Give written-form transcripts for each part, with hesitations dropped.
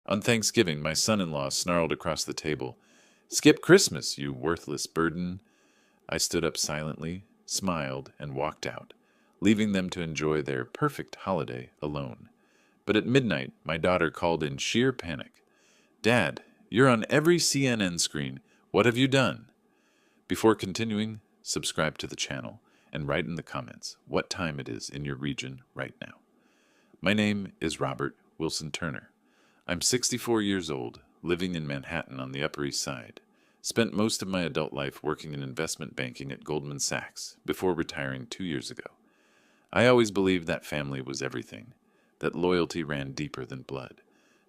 On Thanksgiving, my son-in-law snarled across the table, "Skip Christmas, you worthless burden." I stood up silently, smiled, and walked out, leaving them to enjoy their perfect holiday alone. But at midnight, my daughter called in sheer panic. "Dad, you're on every CNN screen. What have you done?" Before continuing, subscribe to the channel and write in the comments what time it is in your region right now. My name is Robert Wilson Turner. I'm 64 years old, living in Manhattan on the Upper East Side. Spent most of my adult life working in investment banking at Goldman Sachs before retiring 2 years ago. I always believed that family was everything, that loyalty ran deeper than blood.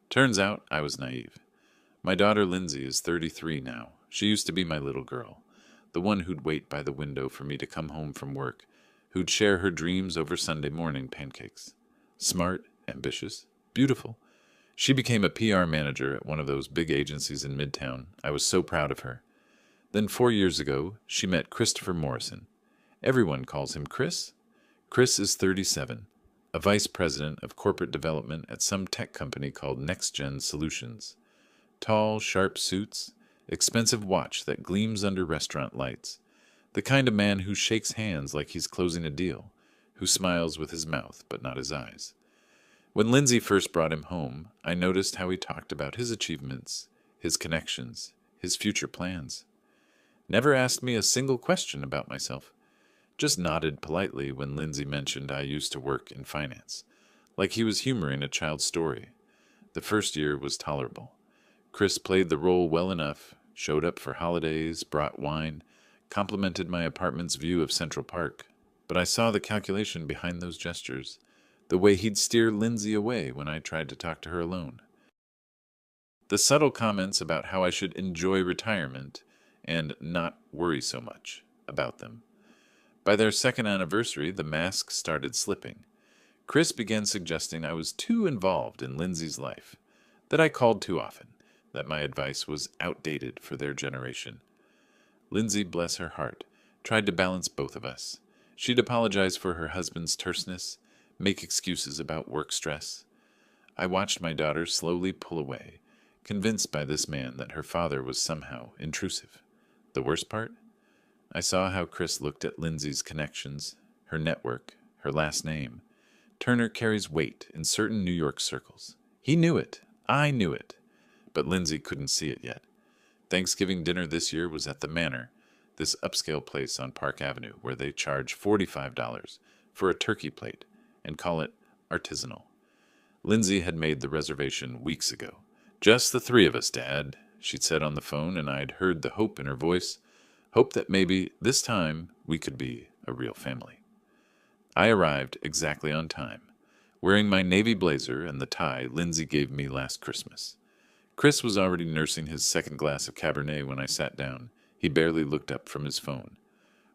Turns out I was naive. My daughter Lindsay is 33 now. She used to be my little girl, the one who'd wait by the window for me to come home from work, who'd share her dreams over Sunday morning pancakes. Smart, ambitious, beautiful. She became a PR manager at one of those big agencies in Midtown. I was so proud of her. Then 4 years ago, she met Christopher Morrison. Everyone calls him Chris. Chris is 37, a vice president of corporate development at some tech company called NextGen Solutions. Tall, sharp suits, expensive watch that gleams under restaurant lights. The kind of man who shakes hands like he's closing a deal, who smiles with his mouth but not his eyes. When Lindsay first brought him home, I noticed how he talked about his achievements, his connections, his future plans. Never asked me a single question about myself. Just nodded politely when Lindsay mentioned I used to work in finance, like he was humoring a child's story. The first year was tolerable. Chris played the role well enough, showed up for holidays, brought wine, complimented my apartment's view of Central Park. But I saw the calculation behind those gestures, the way he'd steer Lindsay away when I tried to talk to her alone. The subtle comments about how I should enjoy retirement and not worry so much about them. By their second anniversary, the mask started slipping. Chris began suggesting I was too involved in Lindsay's life, that I called too often, that my advice was outdated for their generation. Lindsay, bless her heart, tried to balance both of us. She'd apologize for her husband's terseness, make excuses about work stress. I watched my daughter slowly pull away, convinced by this man that her father was somehow intrusive. The worst part? I saw how Chris looked at Lindsay's connections, her network, her last name. Turner carries weight in certain New York circles. He knew it. I knew it. But Lindsay couldn't see it yet. Thanksgiving dinner this year was at the Manor, this upscale place on Park Avenue where they charge $45 for a turkey plate and call it artisanal. Lindsay had made the reservation weeks ago. "Just the three of us, Dad," she'd said on the phone, and I'd heard the hope in her voice, hope that maybe this time we could be a real family. I arrived exactly on time, wearing my navy blazer and the tie Lindsay gave me last Christmas. Chris was already nursing his second glass of Cabernet when I sat down. He barely looked up from his phone.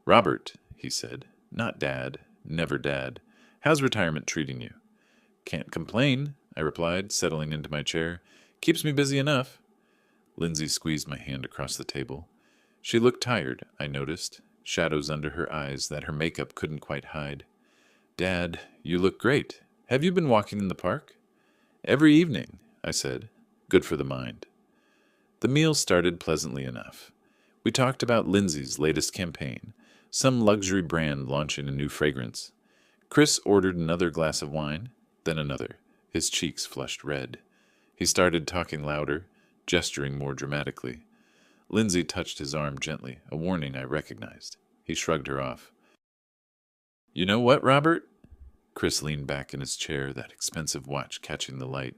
"Robert," he said, "not Dad, never Dad. How's retirement treating you?" "Can't complain," I replied, settling into my chair. "Keeps me busy enough." Lindsay squeezed my hand across the table. She looked tired, I noticed, shadows under her eyes that her makeup couldn't quite hide. "Dad, you look great. Have you been walking in the park?" "Every evening," I said. "Good for the mind." The meal started pleasantly enough. We talked about Lindsay's latest campaign, some luxury brand launching a new fragrance. Chris ordered another glass of wine, then another, his cheeks flushed red. He started talking louder, gesturing more dramatically. Lindsay touched his arm gently, a warning I recognized. He shrugged her off. "You know what, Robert?" Chris leaned back in his chair, that expensive watch catching the light.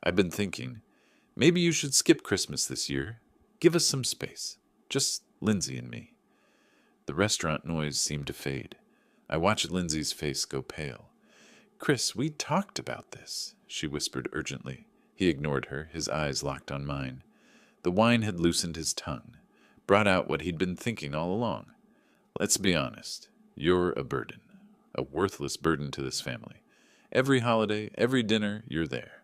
"I've been thinking, maybe you should skip Christmas this year. Give us some space. Just Lindsay and me." The restaurant noise seemed to fade. I watched Lindsay's face go pale. "Chris, we talked about this," she whispered urgently. He ignored her, his eyes locked on mine. The wine had loosened his tongue, brought out what he'd been thinking all along. "Let's be honest. You're a burden. A worthless burden to this family. Every holiday, every dinner, you're there.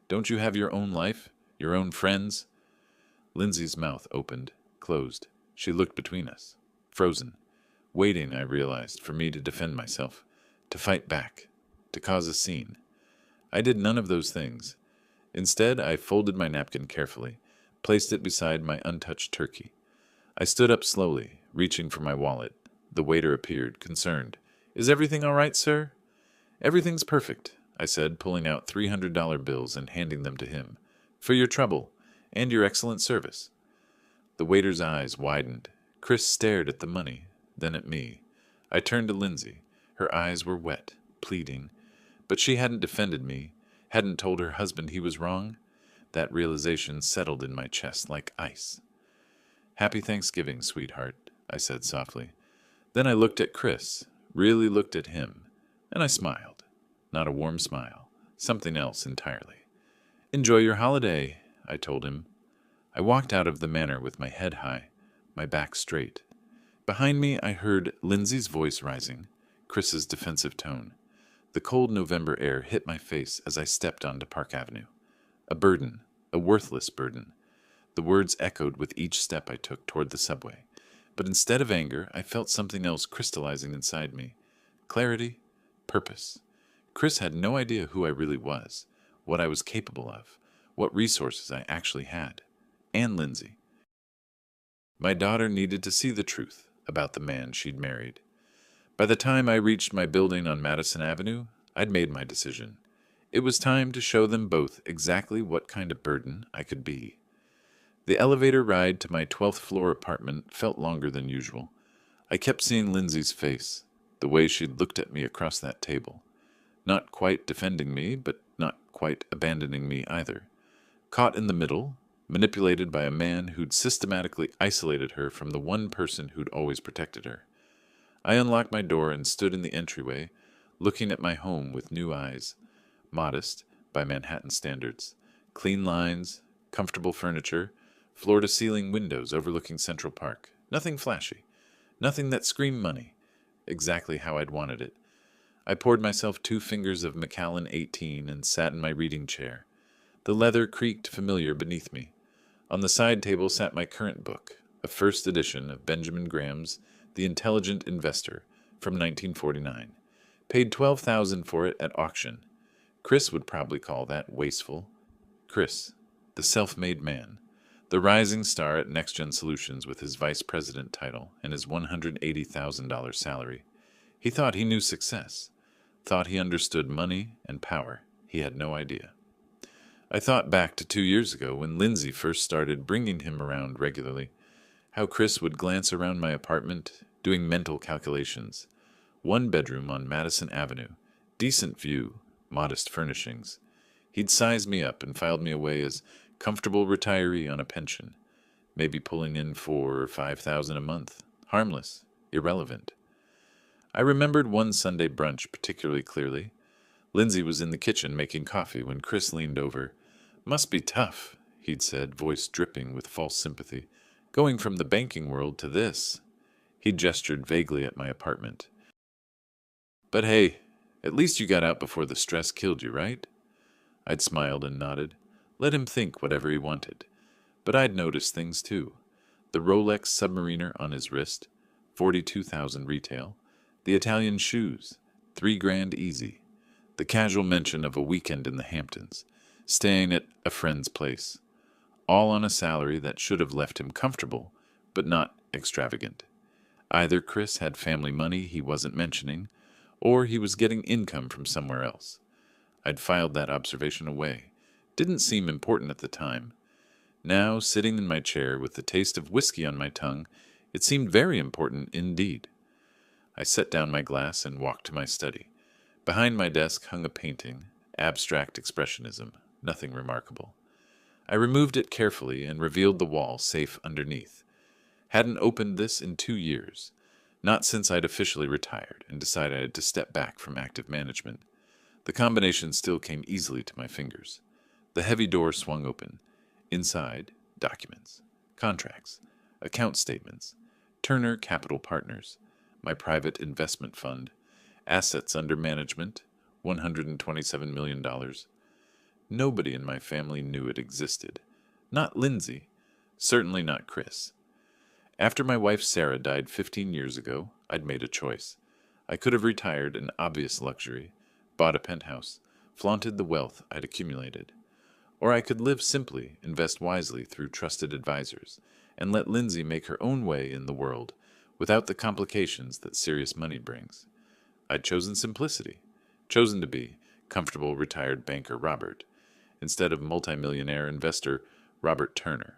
Don't you have your own life? Your own friends?" Lindsay's mouth opened, closed. She looked between us, frozen, waiting, I realized, for me to defend myself, to fight back, to cause a scene. I did none of those things. Instead, I folded my napkin carefully, placed it beside my untouched turkey. I stood up slowly, reaching for my wallet. The waiter appeared, concerned. "Is everything all right, sir?" "Everything's perfect," I said, pulling out $300 bills and handing them to him. "For your trouble, and your excellent service." The waiter's eyes widened. Chris stared at the money, then at me. I turned to Lindsay. Her eyes were wet, pleading. But she hadn't defended me, hadn't told her husband he was wrong. That realization settled in my chest like ice. "Happy Thanksgiving, sweetheart," I said softly. Then I looked at Chris, really looked at him, and I smiled. Not a warm smile, something else entirely. "Enjoy your holiday," I told him. I walked out of the manor with my head high, my back straight. Behind me I heard Lindsay's voice rising, Chris's defensive tone. The cold November air hit my face as I stepped onto Park Avenue. A burden, a worthless burden. The words echoed with each step I took toward the subway. But instead of anger, I felt something else crystallizing inside me. Clarity, purpose. Chris had no idea who I really was, what I was capable of, what resources I actually had. And Lindsay. My daughter needed to see the truth about the man she'd married. By the time I reached my building on Madison Avenue, I'd made my decision. It was time to show them both exactly what kind of burden I could be. The elevator ride to my 12th floor apartment felt longer than usual. I kept seeing Lindsay's face, the way she'd looked at me across that table. Not quite defending me, but not quite abandoning me either. Caught in the middle, manipulated by a man who'd systematically isolated her from the one person who'd always protected her. I unlocked my door and stood in the entryway, looking at my home with new eyes. Modest, by Manhattan standards. Clean lines, comfortable furniture, floor-to-ceiling windows overlooking Central Park. Nothing flashy. Nothing that screamed money. Exactly how I'd wanted it. I poured myself 2 fingers of Macallan 18 and sat in my reading chair. The leather creaked familiar beneath me. On the side table sat my current book, a first edition of Benjamin Graham's The Intelligent Investor from 1949. Paid $12,000 for it at auction. Chris would probably call that wasteful. Chris, the self-made man, the rising star at NextGen Solutions with his vice president title and his $180,000 salary. He thought he knew success, thought he understood money and power. He had no idea. I thought back to 2 years ago when Lindsay first started bringing him around regularly, how Chris would glance around my apartment, doing mental calculations. 1 bedroom on Madison Avenue, decent view, modest furnishings. He'd sized me up and filed me away as comfortable retiree on a pension, maybe pulling in $4,000 or $5,000 a month. Harmless, irrelevant. I remembered one Sunday brunch particularly clearly. Lindsay was in the kitchen making coffee when Chris leaned over. "Must be tough," he'd said, voice dripping with false sympathy. "Going from the banking world to this." He gestured vaguely at my apartment. "But hey, at least you got out before the stress killed you, right?" I'd smiled and nodded. Let him think whatever he wanted. But I'd noticed things too. The Rolex Submariner on his wrist, 42,000 retail. The Italian shoes, $3,000 easy. The casual mention of a weekend in the Hamptons, staying at a friend's place. All on a salary that should have left him comfortable, but not extravagant. Either Chris had family money he wasn't mentioning, or he was getting income from somewhere else. I'd filed that observation away. Didn't seem important at the time. Now, sitting in my chair with the taste of whiskey on my tongue, it seemed very important indeed. I set down my glass and walked to my study. Behind my desk hung a painting, abstract expressionism, nothing remarkable. I removed it carefully and revealed the wall safe underneath. Hadn't opened this in 2 years, not since I'd officially retired and decided to step back from active management. The combination still came easily to my fingers. The heavy door swung open. Inside, documents, contracts, account statements, Turner Capital Partners, my private investment fund, assets under management, $127 million. Nobody in my family knew it existed. Not Lindsay. Certainly not Chris. After my wife Sarah died 15 years ago, I'd made a choice. I could have retired an obvious luxury, bought a penthouse, flaunted the wealth I'd accumulated. Or I could live simply, invest wisely through trusted advisors, and let Lindsay make her own way in the world without the complications that serious money brings. I'd chosen simplicity, chosen to be comfortable retired banker Robert, instead of multimillionaire investor Robert Turner.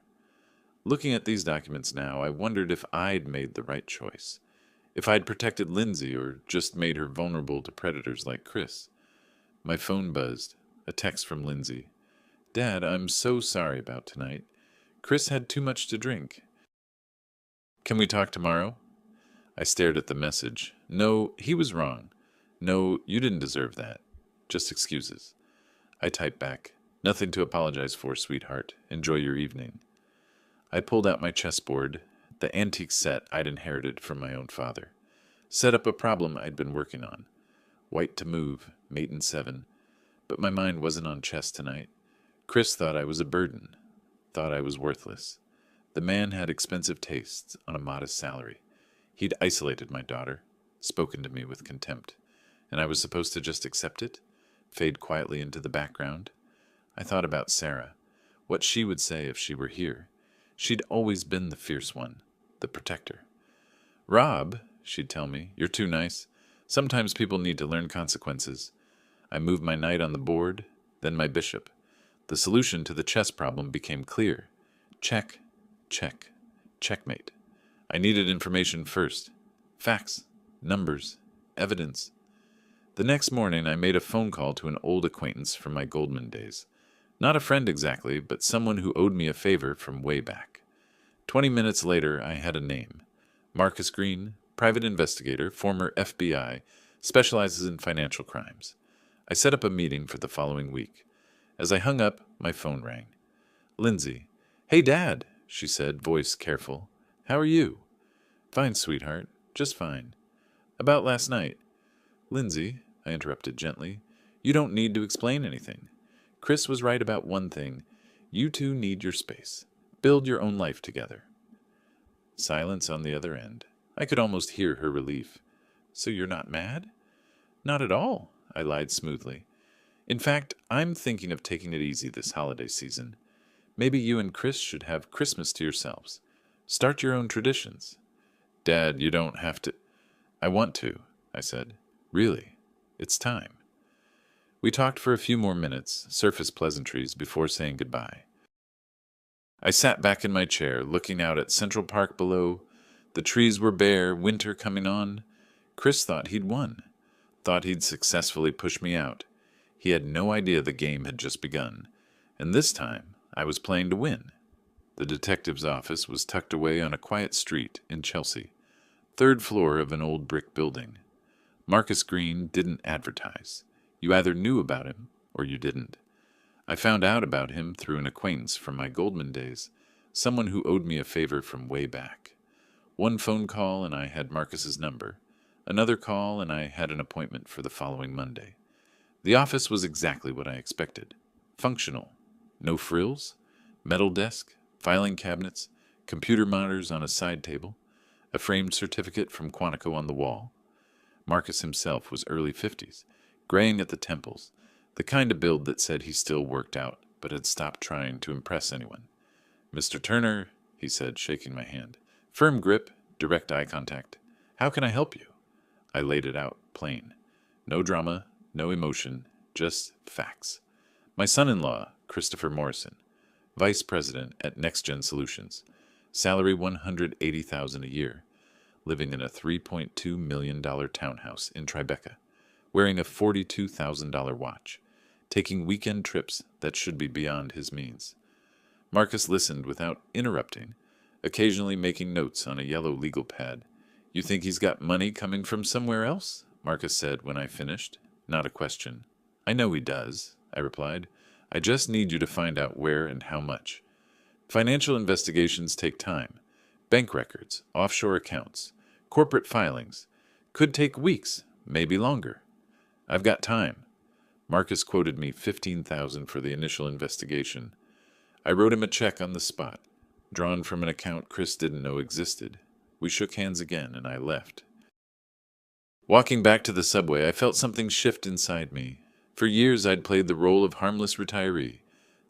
Looking at these documents now, I wondered if I'd made the right choice. If I'd protected Lindsay or just made her vulnerable to predators like Chris. My phone buzzed. A text from Lindsay. Dad, I'm so sorry about tonight. Chris had too much to drink. Can we talk tomorrow? I stared at the message. No, he was wrong. No, you didn't deserve that. Just excuses. I typed back. Nothing to apologize for, sweetheart. Enjoy your evening. I pulled out my chessboard, the antique set I'd inherited from my own father. Set up a problem I'd been working on. White to move, mate in 7. But my mind wasn't on chess tonight. Chris thought I was a burden, thought I was worthless. The man had expensive tastes on a modest salary. He'd isolated my daughter, spoken to me with contempt, and I was supposed to just accept it, fade quietly into the background. I thought about Sarah, what she would say if she were here. She'd always been the fierce one, the protector. Rob, she'd tell me, you're too nice. Sometimes people need to learn consequences. I moved my knight on the board, then my bishop. The solution to the chess problem became clear. Check, check, checkmate. I needed information first. Facts, numbers, evidence. The next morning I made a phone call to an old acquaintance from my Goldman days. Not a friend exactly, but someone who owed me a favor from way back. 20 minutes later I had a name. Marcus Green, private investigator, former FBI, specializes in financial crimes. I set up a meeting for the following week. As I hung up, my phone rang. Lindsay. Hey, Dad, she said, voice careful. How are you? Fine, sweetheart. Just fine. About last night. Lindsay, I interrupted gently, you don't need to explain anything. Chris was right about one thing. You two need your space. Build your own life together. Silence on the other end. I could almost hear her relief. So you're not mad? Not at all, I lied smoothly. In fact, I'm thinking of taking it easy this holiday season. Maybe you and Chris should have Christmas to yourselves. Start your own traditions. Dad, you don't have to. I want to, I said. Really, it's time. We talked for a few more minutes, surface pleasantries, before saying goodbye. I sat back in my chair, looking out at Central Park below. The trees were bare, winter coming on. Chris thought he'd won, thought he'd successfully pushed me out. He had no idea the game had just begun, and this time I was playing to win. The detective's office was tucked away on a quiet street in Chelsea, 3rd floor of an old brick building. Marcus Green didn't advertise. You either knew about him or you didn't. I found out about him through an acquaintance from my Goldman days, someone who owed me a favor from way back. One phone call and I had Marcus's number. Another call and I had an appointment for the following Monday. The office was exactly what I expected. Functional. No frills. Metal desk, filing cabinets, computer monitors on a side table, a framed certificate from Quantico on the wall. Marcus himself was early 50s, graying at the temples, the kind of build that said he still worked out, but had stopped trying to impress anyone. Mr. Turner, he said, shaking my hand. Firm grip, direct eye contact. How can I help you? I laid it out, plain. No drama, no emotion, just facts. My son-in-law, Christopher Morrison, vice president at NextGen Solutions, salary $180,000 a year, living in a $3.2 million townhouse in Tribeca, wearing a $42,000 watch, taking weekend trips that should be beyond his means. Marcus listened without interrupting, occasionally making notes on a yellow legal pad. You think he's got money coming from somewhere else? Marcus said when I finished. Not a question. I know he does, I replied. I just need you to find out where and how much. Financial investigations take time. Bank records, offshore accounts, corporate filings. Could take weeks, maybe longer. I've got time. Marcus quoted me $15,000 for the initial investigation. I wrote him a check on the spot, drawn from an account Chris didn't know existed. We shook hands again and I left. Walking back to the subway, I felt something shift inside me. For years I'd played the role of harmless retiree,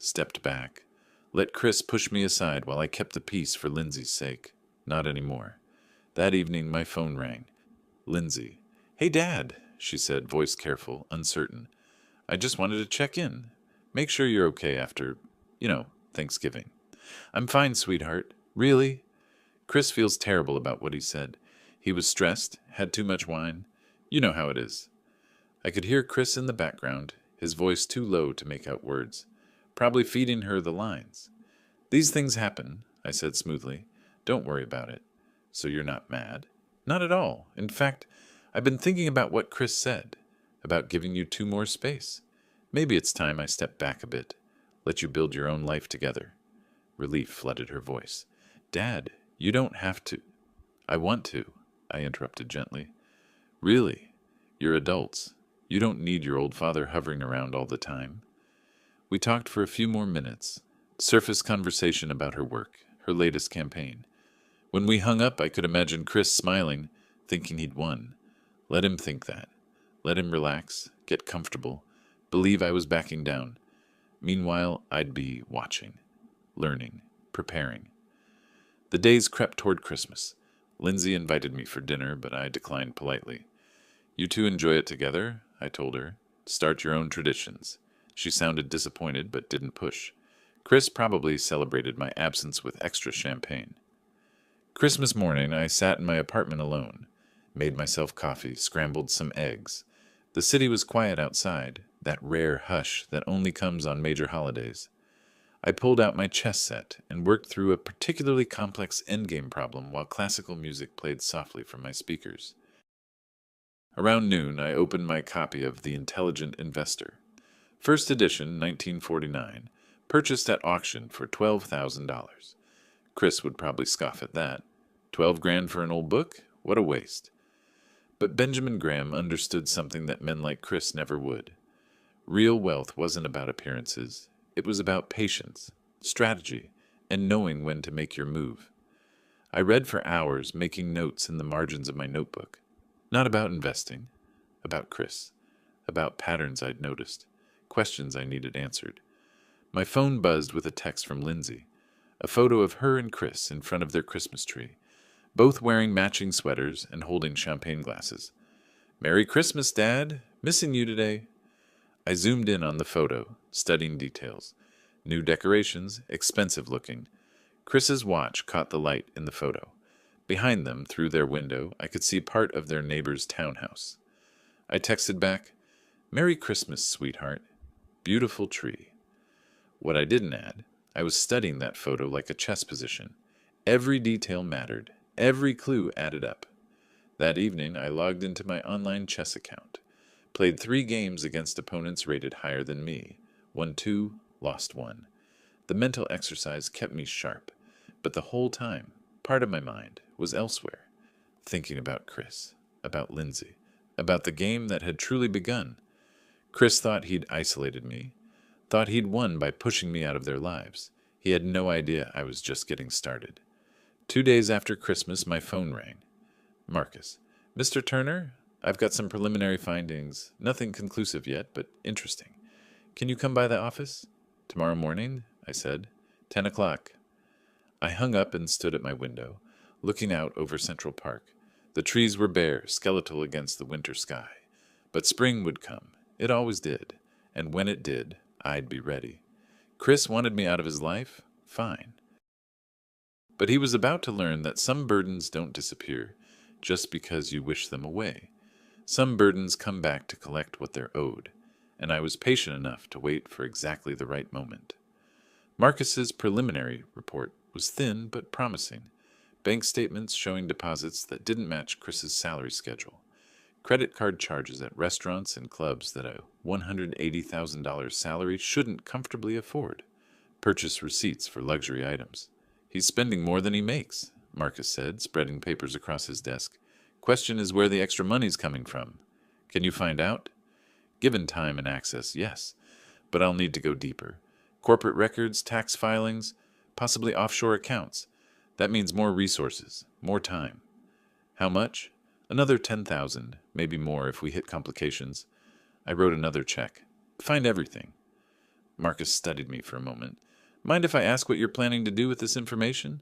stepped back, let Chris push me aside while I kept the peace for Lindsay's sake. Not anymore. That evening, my phone rang. Lindsay. "Hey, Dad," she said, voice careful, uncertain. "I just wanted to check in. Make sure you're okay after, Thanksgiving." "I'm fine, sweetheart." "Really?" Chris feels terrible about what he said. He was stressed, had too much wine. You know how it is. I could hear Chris in the background, his voice too low to make out words, probably feeding her the lines. "These things happen," I said smoothly. "Don't worry about it." "So you're not mad?" "Not at all. In fact, I've been thinking about what Chris said, about giving you 2 more space. Maybe it's time I step back a bit, let you build your own life together." Relief flooded her voice. "Dad, you don't have to." "I want to," I interrupted gently. "Really? You're adults. You don't need your old father hovering around all the time." We talked for a few more minutes. Surface conversation about her work, her latest campaign. When we hung up, I could imagine Chris smiling, thinking he'd won. Let him think that. Let him relax, get comfortable, believe I was backing down. Meanwhile, I'd be watching, learning, preparing. The days crept toward Christmas. Lindsay invited me for dinner, but I declined politely. "You two enjoy it together," I told her. "Start your own traditions." She sounded disappointed, but didn't push. Chris probably celebrated my absence with extra champagne. Christmas morning, I sat in my apartment alone, made myself coffee, scrambled some eggs. The city was quiet outside, that rare hush that only comes on major holidays. I pulled out my chess set and worked through a particularly complex endgame problem while classical music played softly from my speakers. Around noon, I opened my copy of The Intelligent Investor. First edition, 1949, purchased at auction for $12,000. Chris would probably scoff at that. 12 grand for an old book? What a waste. But Benjamin Graham understood something that men like Chris never would. Real wealth wasn't about appearances. It was about patience, strategy, and knowing when to make your move. I read for hours, making notes in the margins of my notebook. Not about investing, about Chris, about patterns I'd noticed, questions I needed answered. My phone buzzed with a text from Lindsay, a photo of her and Chris in front of their Christmas tree, both wearing matching sweaters and holding champagne glasses. "Merry Christmas, Dad! Missing you today." I zoomed in on the photo, studying details. New decorations, expensive looking. Chris's watch caught the light in the photo. Behind them, through their window, I could see part of their neighbor's townhouse. I texted back, "Merry Christmas, sweetheart. Beautiful tree." What I didn't add, I was studying that photo like a chess position. Every detail mattered. Every clue added up. That evening, I logged into my online chess account. Played 3 games against opponents rated higher than me. Won 2, lost 1. The mental exercise kept me sharp, but the whole time, part of my mind was elsewhere, thinking about Chris, about Lindsay, about the game that had truly begun. Chris thought he'd isolated me, thought he'd won by pushing me out of their lives. He had no idea I was just getting started. 2 days after Christmas, my phone rang. "Marcus. Mr. Turner, I've got some preliminary findings. Nothing conclusive yet, but interesting. Can you come by the office?" "Tomorrow morning," I said. 10 o'clock. I hung up and stood at my window, looking out over Central Park. The trees were bare, skeletal against the winter sky. But spring would come. It always did. And when it did, I'd be ready. Chris wanted me out of his life? Fine. But he was about to learn that some burdens don't disappear just because you wish them away. Some burdens come back to collect what they're owed, and I was patient enough to wait for exactly the right moment. Marcus's preliminary report was thin but promising. Bank statements showing deposits that didn't match Chris's salary schedule. Credit card charges at restaurants and clubs that a $180,000 salary shouldn't comfortably afford. Purchase receipts for luxury items. "He's spending more than he makes," Marcus said, spreading papers across his desk. "Question is where the extra money's coming from. Can you find out?" "Given time and access, yes. But I'll need to go deeper. Corporate records, tax filings, possibly offshore accounts. That means more resources, more time." "How much?" "Another 10,000, maybe more if we hit complications." I wrote another check. "Find everything." Marcus studied me for a moment. Mind if I ask what you're planning to do with this information?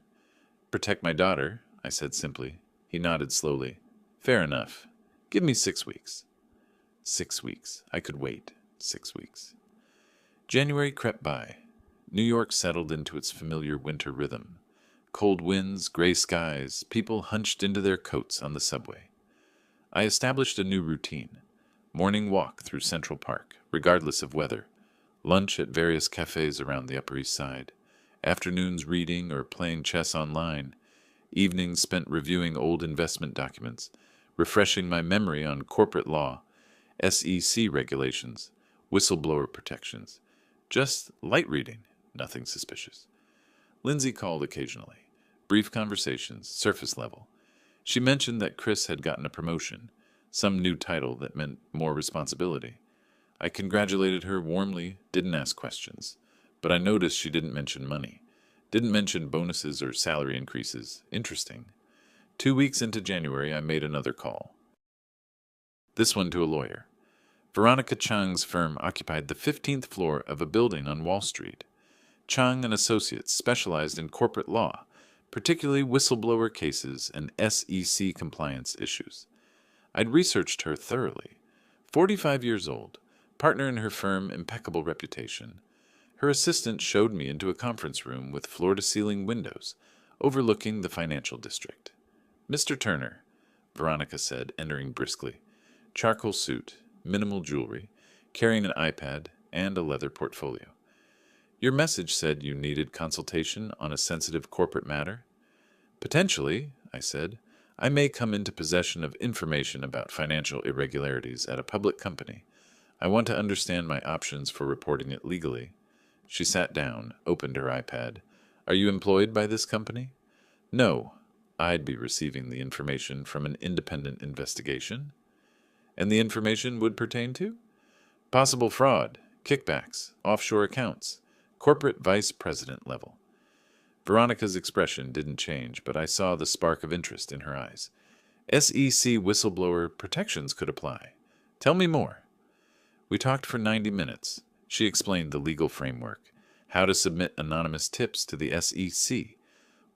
Protect my daughter, I said simply. He nodded slowly. Fair enough. Give me 6 weeks. 6 weeks. I could wait. 6 weeks. January crept by. New York settled into its familiar winter rhythm. Cold winds, gray skies, people hunched into their coats on the subway. I established a new routine. Morning walk through Central Park, regardless of weather. Lunch at various cafes around the Upper East Side. Afternoons reading or playing chess online. Evenings spent reviewing old investment documents, refreshing my memory on corporate law, SEC regulations, whistleblower protections. Just light reading, nothing suspicious. Lindsay called occasionally. Brief conversations, surface level. She mentioned that Chris had gotten a promotion, some new title that meant more responsibility. I congratulated her warmly, didn't ask questions. But I noticed she didn't mention money. Didn't mention bonuses or salary increases. Interesting. 2 weeks into January, I made another call. This one to a lawyer. Veronica Chang's firm occupied the 15th floor of a building on Wall Street. Chang and Associates specialized in corporate law, particularly whistleblower cases and SEC compliance issues. I'd researched her thoroughly. 45 years old, partner in her firm, impeccable reputation. Her assistant showed me into a conference room with floor-to-ceiling windows, overlooking the financial district. Mr. Turner, Veronica said, entering briskly. Charcoal suit, minimal jewelry, carrying an iPad, and a leather portfolio. Your message said you needed consultation on a sensitive corporate matter? Potentially, I said. I may come into possession of information about financial irregularities at a public company. I want to understand my options for reporting it legally. She sat down, opened her iPad. Are you employed by this company? No. I'd be receiving the information from an independent investigation. And the information would pertain to? Possible fraud, kickbacks, offshore accounts, corporate vice president level. Veronica's expression didn't change, but I saw the spark of interest in her eyes. SEC whistleblower protections could apply. Tell me more. We talked for 90 minutes. She explained the legal framework, how to submit anonymous tips to the SEC,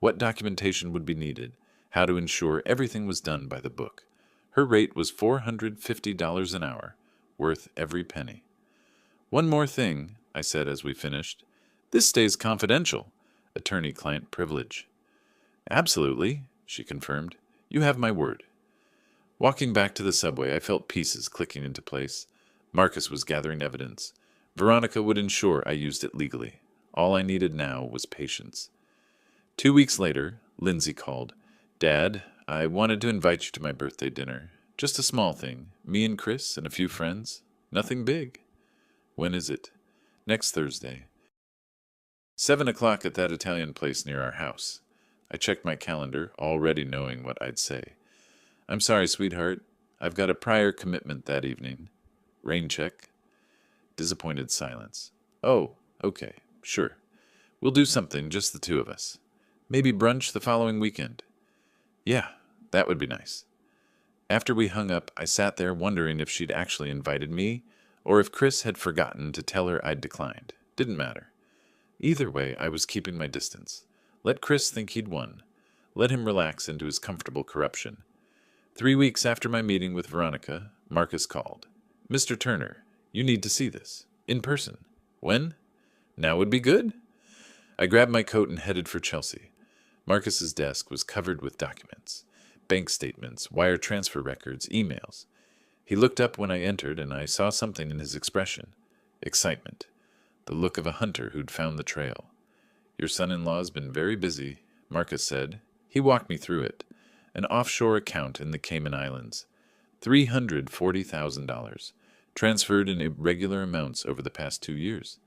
what documentation would be needed, how to ensure everything was done by the book. Her rate was $450 an hour, worth every penny. One more thing, I said as we finished. This stays confidential. Attorney-client privilege. Absolutely, she confirmed. You have my word. Walking back to the subway, I felt pieces clicking into place. Marcus was gathering evidence. Veronica would ensure I used it legally. All I needed now was patience. 2 weeks later, Lindsay called. Dad, I wanted to invite you to my birthday dinner. Just a small thing. Me and Chris and a few friends. Nothing big. When is it? Next Thursday. 7 o'clock at that Italian place near our house. I checked my calendar, already knowing what I'd say. I'm sorry, sweetheart. I've got a prior commitment that evening. Rain check. Disappointed silence. Oh, okay, sure. We'll do something, just the two of us. Maybe brunch the following weekend. Yeah, that would be nice. After we hung up, I sat there wondering if she'd actually invited me, or if Chris had forgotten to tell her I'd declined. Didn't matter. Either way, I was keeping my distance. Let Chris think he'd won. Let him relax into his comfortable corruption. 3 weeks after my meeting with Veronica, Marcus called. Mr. Turner, you need to see this. In person. When? Now would be good? I grabbed my coat and headed for Chelsea. Marcus's desk was covered with documents. Bank statements, wire transfer records, emails. He looked up when I entered, and I saw something in his expression. Excitement. The look of a hunter who'd found the trail. Your son-in-law's been very busy, Marcus said. He walked me through it. An offshore account in the Cayman Islands. $340,000. Transferred in irregular amounts over the past 2 years.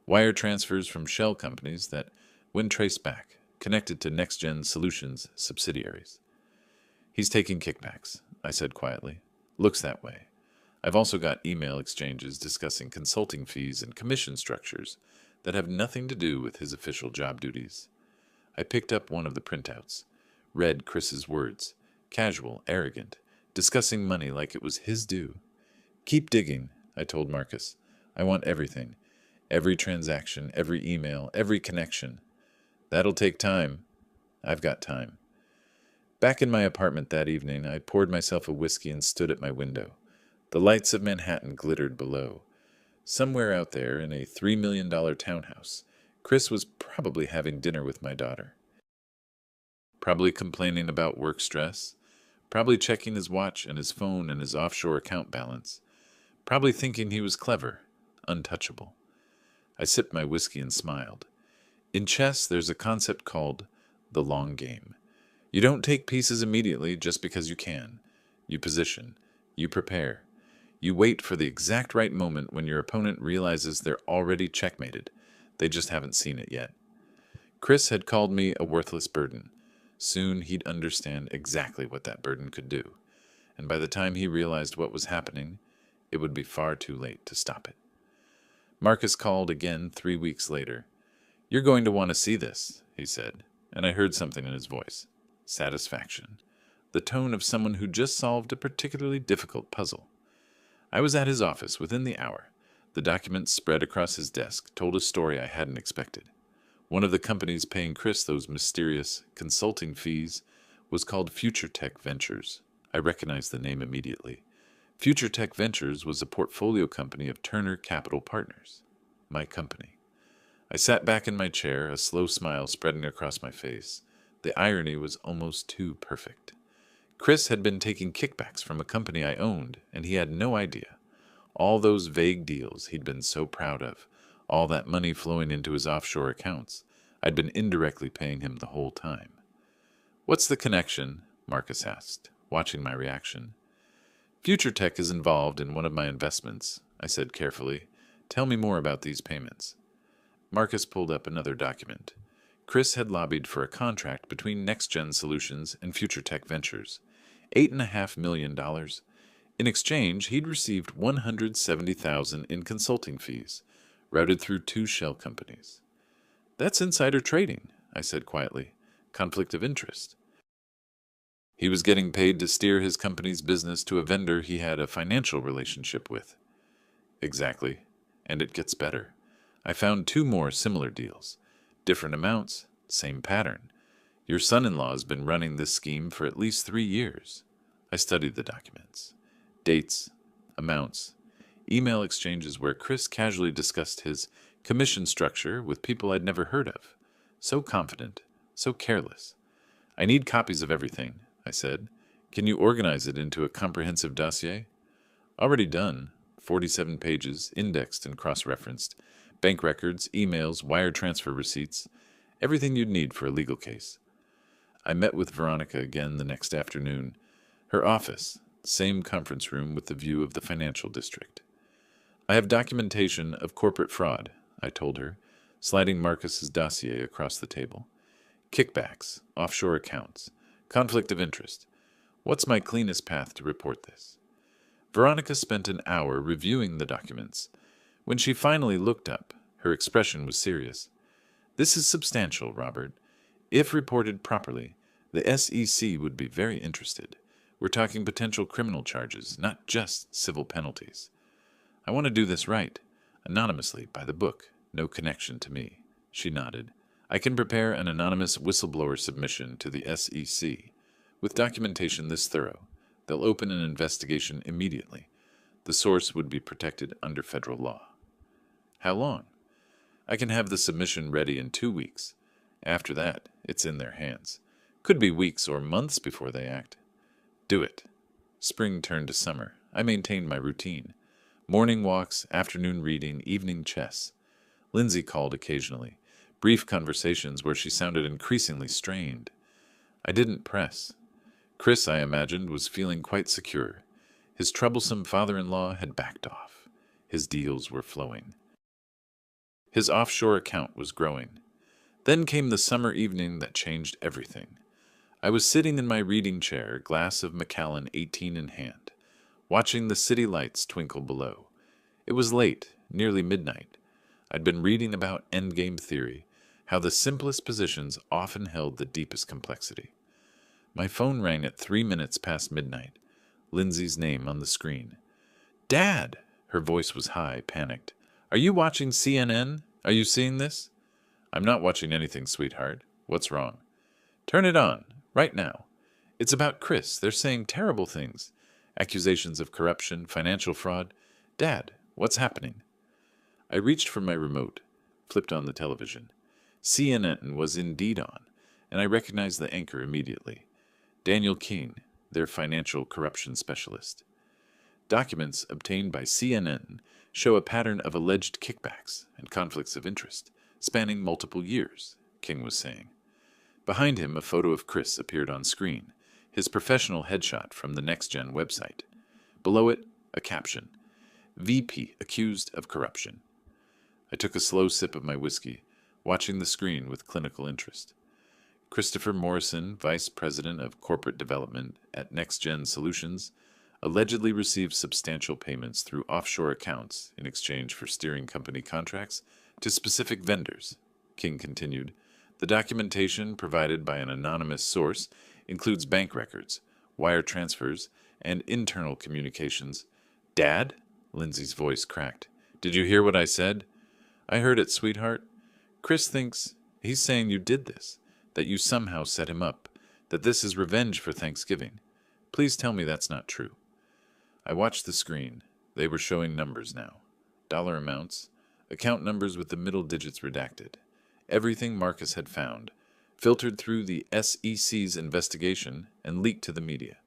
Wire transfers from shell companies that, when traced back, connected to Next Gen Solutions subsidiaries. He's taking kickbacks, I said quietly. Looks that way. I've also got email exchanges discussing consulting fees and commission structures that have nothing to do with his official job duties. I picked up one of the printouts, read Chris's words, casual, arrogant, discussing money like it was his due. Keep digging, I told Marcus. I want everything. Every transaction, every email, every connection. That'll take time. I've got time. Back in my apartment that evening, I poured myself a whiskey and stood at my window. The lights of Manhattan glittered below. Somewhere out there, in a $3 million townhouse, Chris was probably having dinner with my daughter. Probably complaining about work stress. Probably checking his watch and his phone and his offshore account balance. Probably thinking he was clever, untouchable. I sipped my whiskey and smiled. In chess, there's a concept called the long game. You don't take pieces immediately just because you can. You position. You prepare. You wait for the exact right moment when your opponent realizes they're already checkmated. They just haven't seen it yet. Chris had called me a worthless burden. Soon he'd understand exactly what that burden could do. And by the time he realized what was happening, it would be far too late to stop it. Marcus called again 3 weeks later. "You're going to want to see this," he said, and I heard something in his voice. Satisfaction. The tone of someone who just solved a particularly difficult puzzle. I was at his office within the hour. The documents spread across his desk told a story I hadn't expected. One of the companies paying Chris those mysterious consulting fees was called Future Tech Ventures. I recognized the name immediately. Future Tech Ventures was a portfolio company of Turner Capital Partners, my company. I sat back in my chair, a slow smile spreading across my face. The irony was almost too perfect. Chris had been taking kickbacks from a company I owned, and he had no idea. All those vague deals he'd been so proud of, all that money flowing into his offshore accounts, I'd been indirectly paying him the whole time. "What's the connection?" Marcus asked, watching my reaction. "Future Tech is involved in one of my investments," I said carefully. "Tell me more about these payments." Marcus pulled up another document. Chris had lobbied for a contract between NextGen Solutions and Future Tech Ventures. $8.5 million. In exchange, he'd received $170,000 in consulting fees, routed through 2 shell companies. "That's insider trading," I said quietly. "Conflict of interest." He was getting paid to steer his company's business to a vendor he had a financial relationship with. Exactly. And it gets better. I found 2 more similar deals. Different amounts, same pattern. Your son-in-law's been running this scheme for at least 3 years. I studied the documents. Dates, amounts, email exchanges where Chris casually discussed his commission structure with people I'd never heard of. So confident, so careless. "I need copies of everything," I said. "Can you organize it into a comprehensive dossier?" "Already done. 47 pages, indexed and cross-referenced. Bank records, emails, wire transfer receipts. Everything you'd need for a legal case." I met with Veronica again the next afternoon. Her office, same conference room with the view of the financial district. "I have documentation of corporate fraud," I told her, sliding Marcus's dossier across the table. "Kickbacks, offshore accounts, conflict of interest. What's my cleanest path to report this?" Veronica spent an hour reviewing the documents. When she finally looked up, her expression was serious. "This is substantial, Robert. If reported properly, the SEC would be very interested. We're talking potential criminal charges, not just civil penalties. I want to do this right, anonymously, by the book, no connection to me." She nodded. "I can prepare an anonymous whistleblower submission to the SEC. With documentation this thorough, they'll open an investigation immediately. The source would be protected under federal law." "How long?" "I can have the submission ready in 2 weeks. After that, it's in their hands. Could be weeks or months before they act." "Do it." Spring turned to summer. I maintained my routine. Morning walks, afternoon reading, evening chess. Lindsay called occasionally. Brief conversations where she sounded increasingly strained. I didn't press. Chris, I imagined, was feeling quite secure. His troublesome father-in-law had backed off. His deals were flowing. His offshore account was growing. Then came the summer evening that changed everything. I was sitting in my reading chair, glass of Macallan 18 in hand, watching the city lights twinkle below. It was late, nearly midnight. I'd been reading about endgame theory, how the simplest positions often held the deepest complexity. My phone rang at 3 minutes past midnight. Lindsay's name on the screen. "Dad!" Her voice was high, panicked. Are you watching CNN? Are you seeing this? I'm not watching anything, sweetheart. What's wrong? Turn it on, right now. It's about Chris. They're saying terrible things. Accusations of corruption, financial fraud. Dad, what's happening? I reached for my remote, flipped on the television. CNN was indeed on, and I recognized the anchor immediately. Daniel King, their financial corruption specialist. Documents obtained by CNN show a pattern of alleged kickbacks and conflicts of interest, spanning multiple years, King was saying. Behind him, a photo of Chris appeared on screen, his professional headshot from the Next Gen website. Below it, a caption, VP accused of corruption. I took a slow sip of my whiskey, watching the screen with clinical interest. Christopher Morrison, Vice President of Corporate Development at Next Gen Solutions, allegedly received substantial payments through offshore accounts in exchange for steering company contracts to specific vendors, King continued. The documentation provided by an anonymous source includes bank records, wire transfers, and internal communications. Dad? Lindsay's voice cracked. Did you hear what I said? I heard it, sweetheart. Chris thinks he's saying you did this, that you somehow set him up, that this is revenge for Thanksgiving. Please tell me that's not true. I watched the screen. They were showing numbers now. Dollar amounts, account numbers with the middle digits redacted. Everything Marcus had found, filtered through the SEC's investigation and leaked to the media.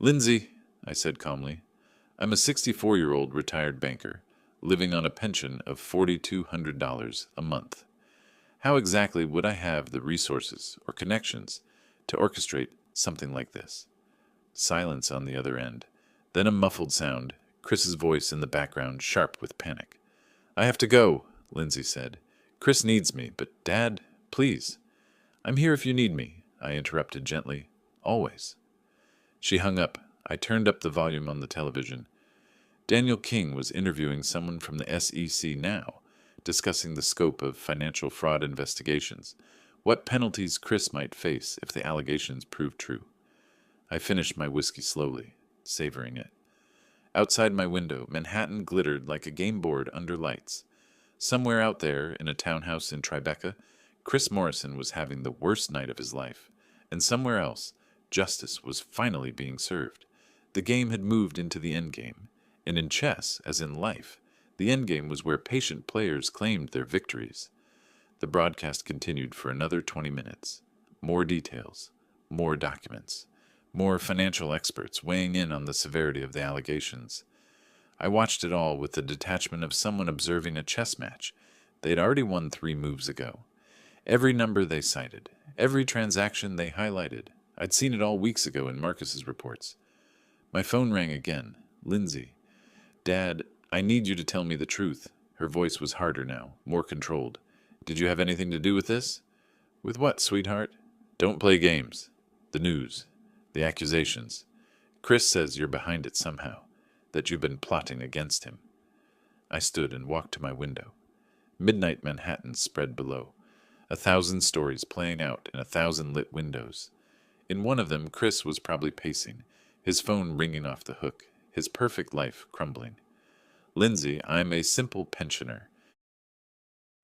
Lindsay, I said calmly, I'm a 64-year-old retired banker, living on a pension of $4,200 a month. How exactly would I have the resources or connections to orchestrate something like this? Silence on the other end. Then a muffled sound, Chris's voice in the background, sharp with panic. I have to go, Lindsay said. Chris needs me, but Dad, please. I'm here if you need me, I interrupted gently. Always. She hung up. I turned up the volume on the television. Daniel King was interviewing someone from the SEC now, discussing the scope of financial fraud investigations, what penalties Chris might face if the allegations proved true. I finished my whiskey slowly, savoring it. Outside my window, Manhattan glittered like a game board under lights. Somewhere out there, in a townhouse in Tribeca, Chris Morrison was having the worst night of his life. And somewhere else, justice was finally being served. The game had moved into the endgame. And in chess, as in life, the endgame was where patient players claimed their victories. The broadcast continued for another 20 minutes. More details, more documents, more financial experts weighing in on the severity of the allegations. I watched it all with the detachment of someone observing a chess match they had already won 3 moves ago. Every number they cited, every transaction they highlighted, I'd seen it all weeks ago in Marcus's reports. My phone rang again. Lindsay. Dad, I need you to tell me the truth. Her voice was harder now, more controlled. Did you have anything to do with this? With what, sweetheart? Don't play games. The news. The accusations. Chris says you're behind it somehow, that you've been plotting against him. I stood and walked to my window. Midnight Manhattan spread below, 1,000 stories playing out in 1,000 lit windows. In one of them, Chris was probably pacing, his phone ringing off the hook, his perfect life crumbling. Lindsay, I'm a simple pensioner.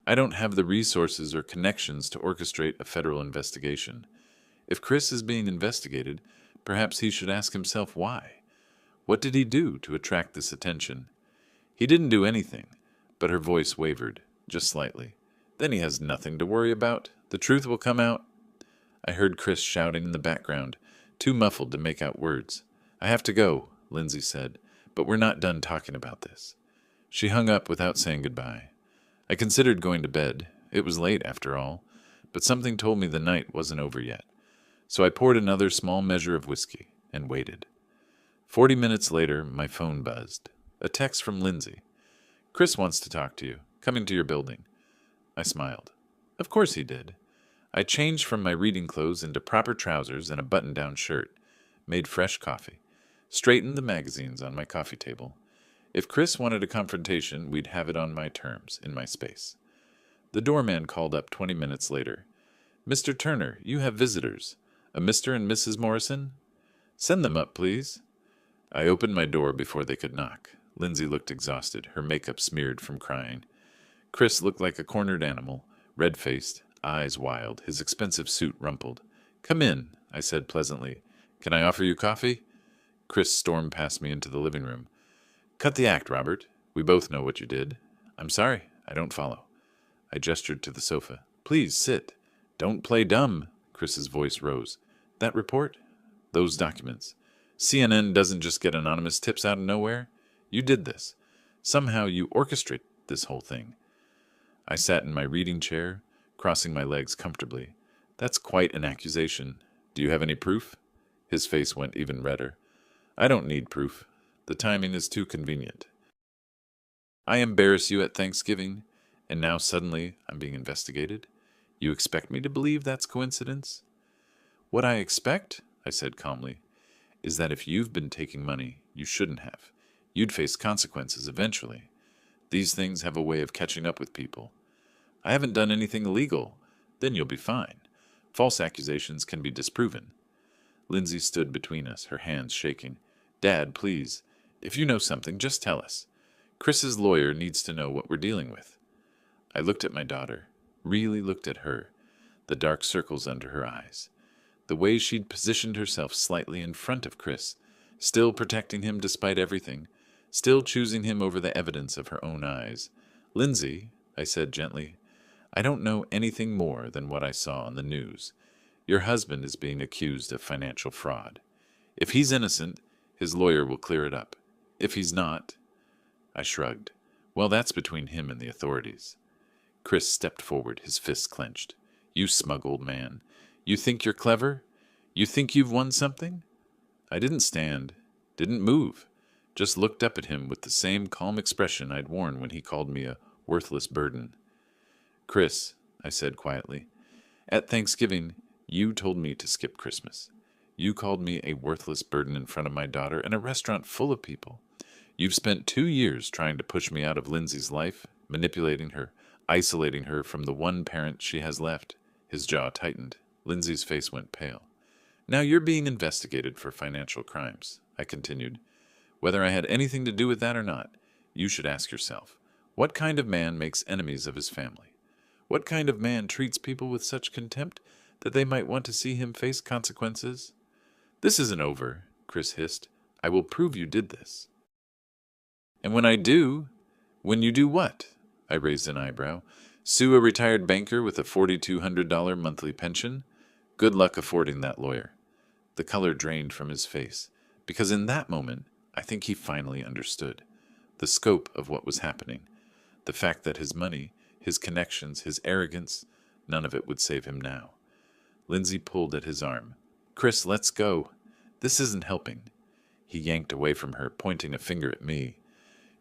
I don't have the resources or connections to orchestrate a federal investigation. If Chris is being investigated, perhaps he should ask himself why. What did he do to attract this attention? He didn't do anything, but her voice wavered, just slightly. Then he has nothing to worry about. The truth will come out. I heard Chris shouting in the background, too muffled to make out words. I have to go, Lindsay said, but we're not done talking about this. She hung up without saying goodbye. I considered going to bed. It was late, after all, but something told me the night wasn't over yet. So I poured another small measure of whiskey and waited. 40 minutes later, my phone buzzed. A text from Lindsay. Chris wants to talk to you. Coming to your building. I smiled. Of course he did. I changed from my reading clothes into proper trousers and a button-down shirt, made fresh coffee, straightened the magazines on my coffee table. If Chris wanted a confrontation, we'd have it on my terms, in my space. The doorman called up 20 minutes later. Mr. Turner, you have visitors. A Mr. and Mrs. Morrison? Send them up, please. I opened my door before they could knock. Lindsay looked exhausted, her makeup smeared from crying. Chris looked like a cornered animal, red-faced, eyes wild, his expensive suit rumpled. "Come in," I said pleasantly. "Can I offer you coffee?" Chris stormed past me into the living room. "Cut the act, Robert. We both know what you did." "I'm sorry. I don't follow." I gestured to the sofa. "Please, sit. Don't play dumb." Chris's voice rose. "That report? Those documents. CNN doesn't just get anonymous tips out of nowhere. You did this. Somehow you orchestrate this whole thing." I sat in my reading chair, crossing my legs comfortably. "That's quite an accusation. Do you have any proof?" His face went even redder. "I don't need proof. The timing is too convenient. I embarrass you at Thanksgiving, and now suddenly I'm being investigated. You expect me to believe that's coincidence?" "What I expect," I said calmly, "is that if you've been taking money you shouldn't have, you'd face consequences eventually. These things have a way of catching up with people. I haven't done anything illegal. Then you'll be fine. False accusations can be disproven." Lindsay stood between us, her hands shaking. "Dad, please. If you know something, just tell us. Chris's lawyer needs to know what we're dealing with." I looked at my daughter, really looked at her, the dark circles under her eyes, the way she'd positioned herself slightly in front of Chris, still protecting him despite everything, still choosing him over the evidence of her own eyes. "Lindsay," I said gently, "I don't know anything more than what I saw on the news. Your husband is being accused of financial fraud. If he's innocent, his lawyer will clear it up. If he's not—" I shrugged. "Well, that's between him and the authorities." Chris stepped forward, his fists clenched. "You smug old man. You think you're clever? You think you've won something?" I didn't stand, didn't move, just looked up at him with the same calm expression I'd worn when he called me a worthless burden. "Chris," I said quietly, "at Thanksgiving, you told me to skip Christmas. You called me a worthless burden in front of my daughter and a restaurant full of people. You've spent 2 years trying to push me out of Lindsay's life, manipulating her, isolating her from the one parent she has left." His jaw tightened. Lindsay's face went pale. "Now you're being investigated for financial crimes," I continued. "Whether I had anything to do with that or not, you should ask yourself, what kind of man makes enemies of his family? What kind of man treats people with such contempt that they might want to see him face consequences?" "This isn't over," Chris hissed. "I will prove you did this." "And when I do—" "When you do what?" I raised an eyebrow. "Sue a retired banker with a $4,200 monthly pension? Good luck affording that lawyer." The color drained from his face, because in that moment I think he finally understood the scope of what was happening, the fact that his money, his connections, his arrogance, none of it would save him now. Lindsay pulled at his arm. "Chris, let's go. This isn't helping." He yanked away from her, pointing a finger at me.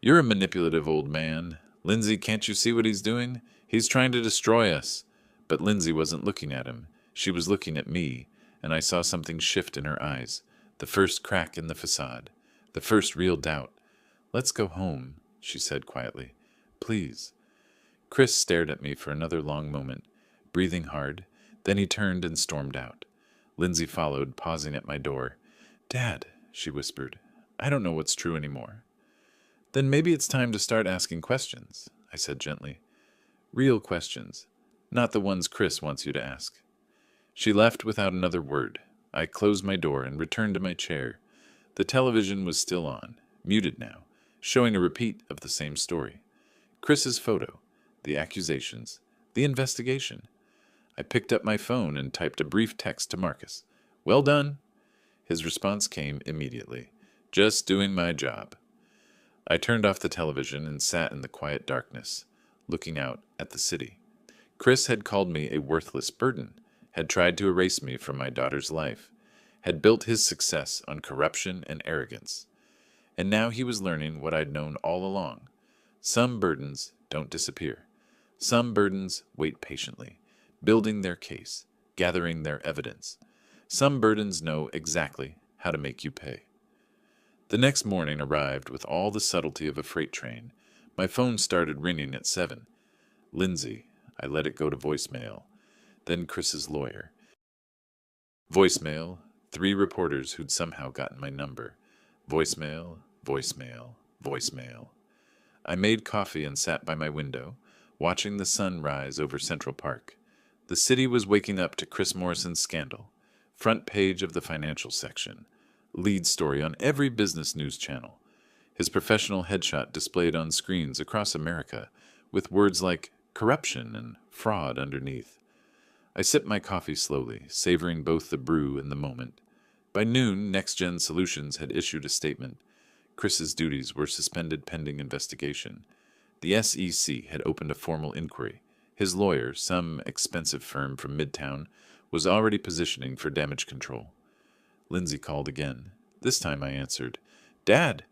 "You're a manipulative old man. Lindsay, can't you see what he's doing? He's trying to destroy us." But Lindsay wasn't looking at him. She was looking at me, and I saw something shift in her eyes, the first crack in the facade, the first real doubt. "Let's go home," she said quietly. "Please." Chris stared at me for another long moment, breathing hard. Then he turned and stormed out. Lindsay followed, pausing at my door. "Dad," she whispered, "I don't know what's true anymore." "Then maybe it's time to start asking questions," I said gently. "Real questions, not the ones Chris wants you to ask." She left without another word. I closed my door and returned to my chair. The television was still on, muted now, showing a repeat of the same story. Chris's photo, the accusations, the investigation. I picked up my phone and typed a brief text to Marcus. "Well done." His response came immediately. "Just doing my job." I turned off the television and sat in the quiet darkness, looking out at the city. Chris had called me a worthless burden, had tried to erase me from my daughter's life, had built his success on corruption and arrogance. And now he was learning what I'd known all along. Some burdens don't disappear. Some burdens wait patiently, building their case, gathering their evidence. Some burdens know exactly how to make you pay. The next morning arrived with all the subtlety of a freight train. My phone started ringing at 7. Lindsay. I let it go to voicemail. Then Chris's lawyer. Voicemail. 3 reporters who'd somehow gotten my number. Voicemail, voicemail, Voicemail. I made coffee and sat by my window, watching the sun rise over Central Park. The city was waking up to Chris Morrison's scandal. Front page of the financial section. Lead story on every business news channel. His professional headshot displayed on screens across America, with words like corruption and fraud underneath. I sipped my coffee slowly, savoring both the brew and the moment. By noon, Next Gen Solutions had issued a statement. Chris's duties were suspended pending investigation. The SEC had opened a formal inquiry. His lawyer, some expensive firm from Midtown, was already positioning for damage control. Lindsay called again. This time I answered. "Dad!"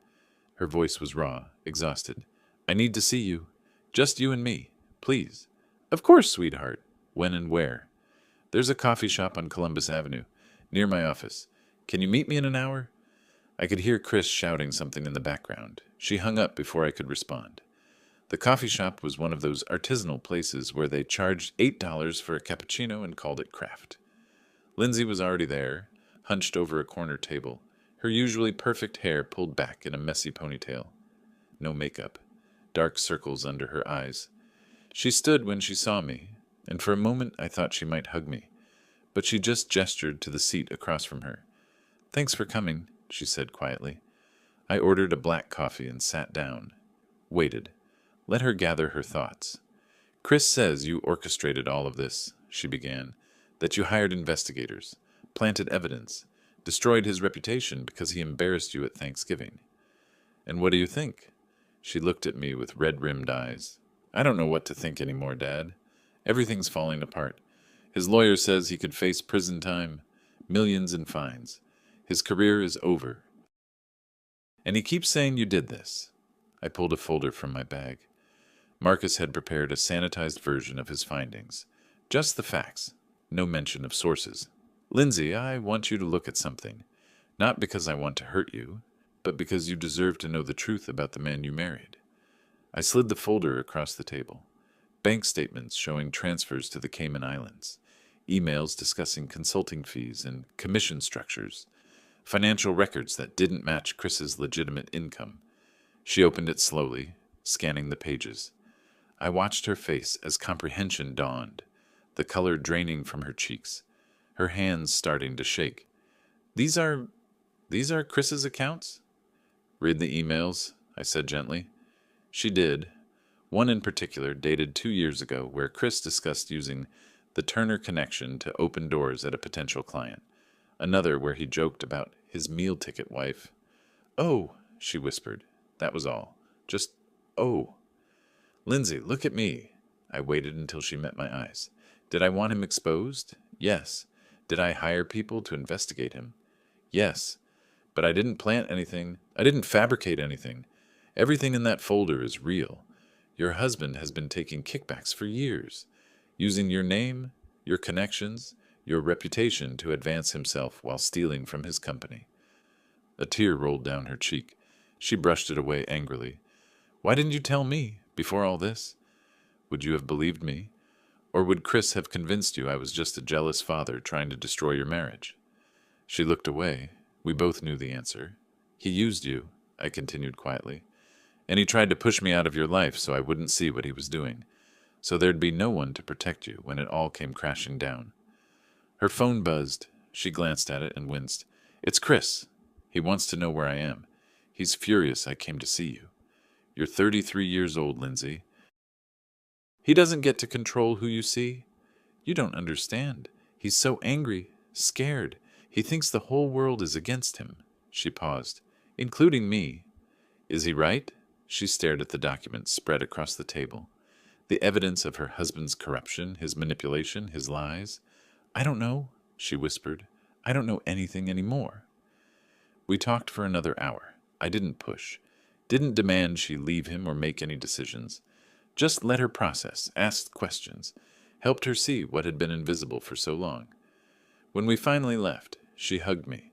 Her voice was raw, exhausted. "I need to see you. Just you and me. Please." "Of course, sweetheart." "When and where?" "There's a coffee shop on Columbus Avenue, near my office. Can you meet me in an hour?" I could hear Chris shouting something in the background. She hung up before I could respond. The coffee shop was one of those artisanal places where they charged $8 for a cappuccino and called it craft. Lindsay was already there, hunched over a corner table, her usually perfect hair pulled back in a messy ponytail. No makeup, dark circles under her eyes. She stood when she saw me, and for a moment I thought she might hug me, but she just gestured to the seat across from her. "Thanks for coming," she said quietly. I ordered a black coffee and sat down. Waited. Let her gather her thoughts. "Chris says you orchestrated all of this," she began, "that you hired investigators, planted evidence, destroyed his reputation because he embarrassed you at Thanksgiving. And what do you think?" She looked at me with red-rimmed eyes. "I don't know what to think anymore, Dad. Everything's falling apart. His lawyer says he could face prison time, millions in fines. His career is over. And he keeps saying you did this." I pulled a folder from my bag. Marcus had prepared a sanitized version of his findings. Just the facts. No mention of sources. "Lindsay, I want you to look at something. Not because I want to hurt you, but because you deserve to know the truth about the man you married." I slid the folder across the table. Bank statements showing transfers to the Cayman Islands. Emails discussing consulting fees and commission structures. Financial records that didn't match Chris's legitimate income. She opened it slowly, scanning the pages. I watched her face as comprehension dawned, the color draining from her cheeks, her hands starting to shake. These are Chris's accounts?" "Read the emails," I said gently. She did. One in particular, dated 2 years ago, where Chris discussed using the Turner connection to open doors at a potential client. Another where he joked about his meal ticket wife. "Oh," she whispered. That was all. Just, "Oh." "Lindsay, look at me." I waited until she met my eyes. Did I want him exposed? Yes. Did I hire people to investigate him? Yes. But I didn't plant anything. I didn't fabricate anything. Everything in that folder is real. Your husband has been taking kickbacks for years, using your name, your connections, your reputation to advance himself while stealing from his company. A tear rolled down her cheek. She brushed it away angrily. "Why didn't you tell me, before all this? Would you have believed me? Or would Chris have convinced you I was just a jealous father trying to destroy your marriage?" She looked away. We both knew the answer. "He used you," I continued quietly. "And he tried to push me out of your life so I wouldn't see what he was doing. So there'd be no one to protect you when it all came crashing down." Her phone buzzed. She glanced at it and winced. "It's Chris. He wants to know where I am. He's furious I came to see you. You're 33 years old, Lindsay. He doesn't get to control who you see. You don't understand. He's so angry, scared. He thinks the whole world is against him." She paused. "Including me." "Is he right?" She stared at the documents spread across the table. The evidence of her husband's corruption, his manipulation, his lies. "I don't know," she whispered. "I don't know anything anymore." We talked for another hour. I didn't push. Didn't demand she leave him or make any decisions. Just let her process, asked questions, helped her see what had been invisible for so long. When we finally left, she hugged me,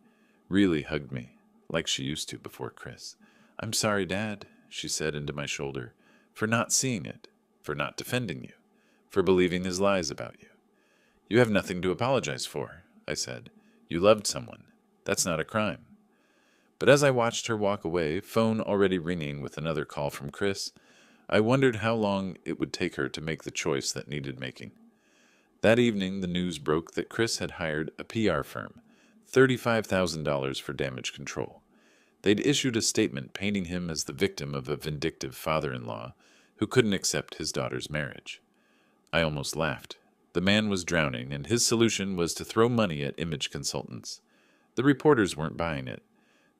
really hugged me, like she used to before Chris. "I'm sorry, Dad," she said into my shoulder, "for not seeing it, for not defending you, for believing his lies about you." "You have nothing to apologize for," I said. "You loved someone. That's not a crime." But as I watched her walk away, phone already ringing with another call from Chris, I wondered how long it would take her to make the choice that needed making. That evening, the news broke that Chris had hired a PR firm, $35,000 for damage control. They'd issued a statement painting him as the victim of a vindictive father-in-law who couldn't accept his daughter's marriage. I almost laughed. The man was drowning, and his solution was to throw money at image consultants. The reporters weren't buying it.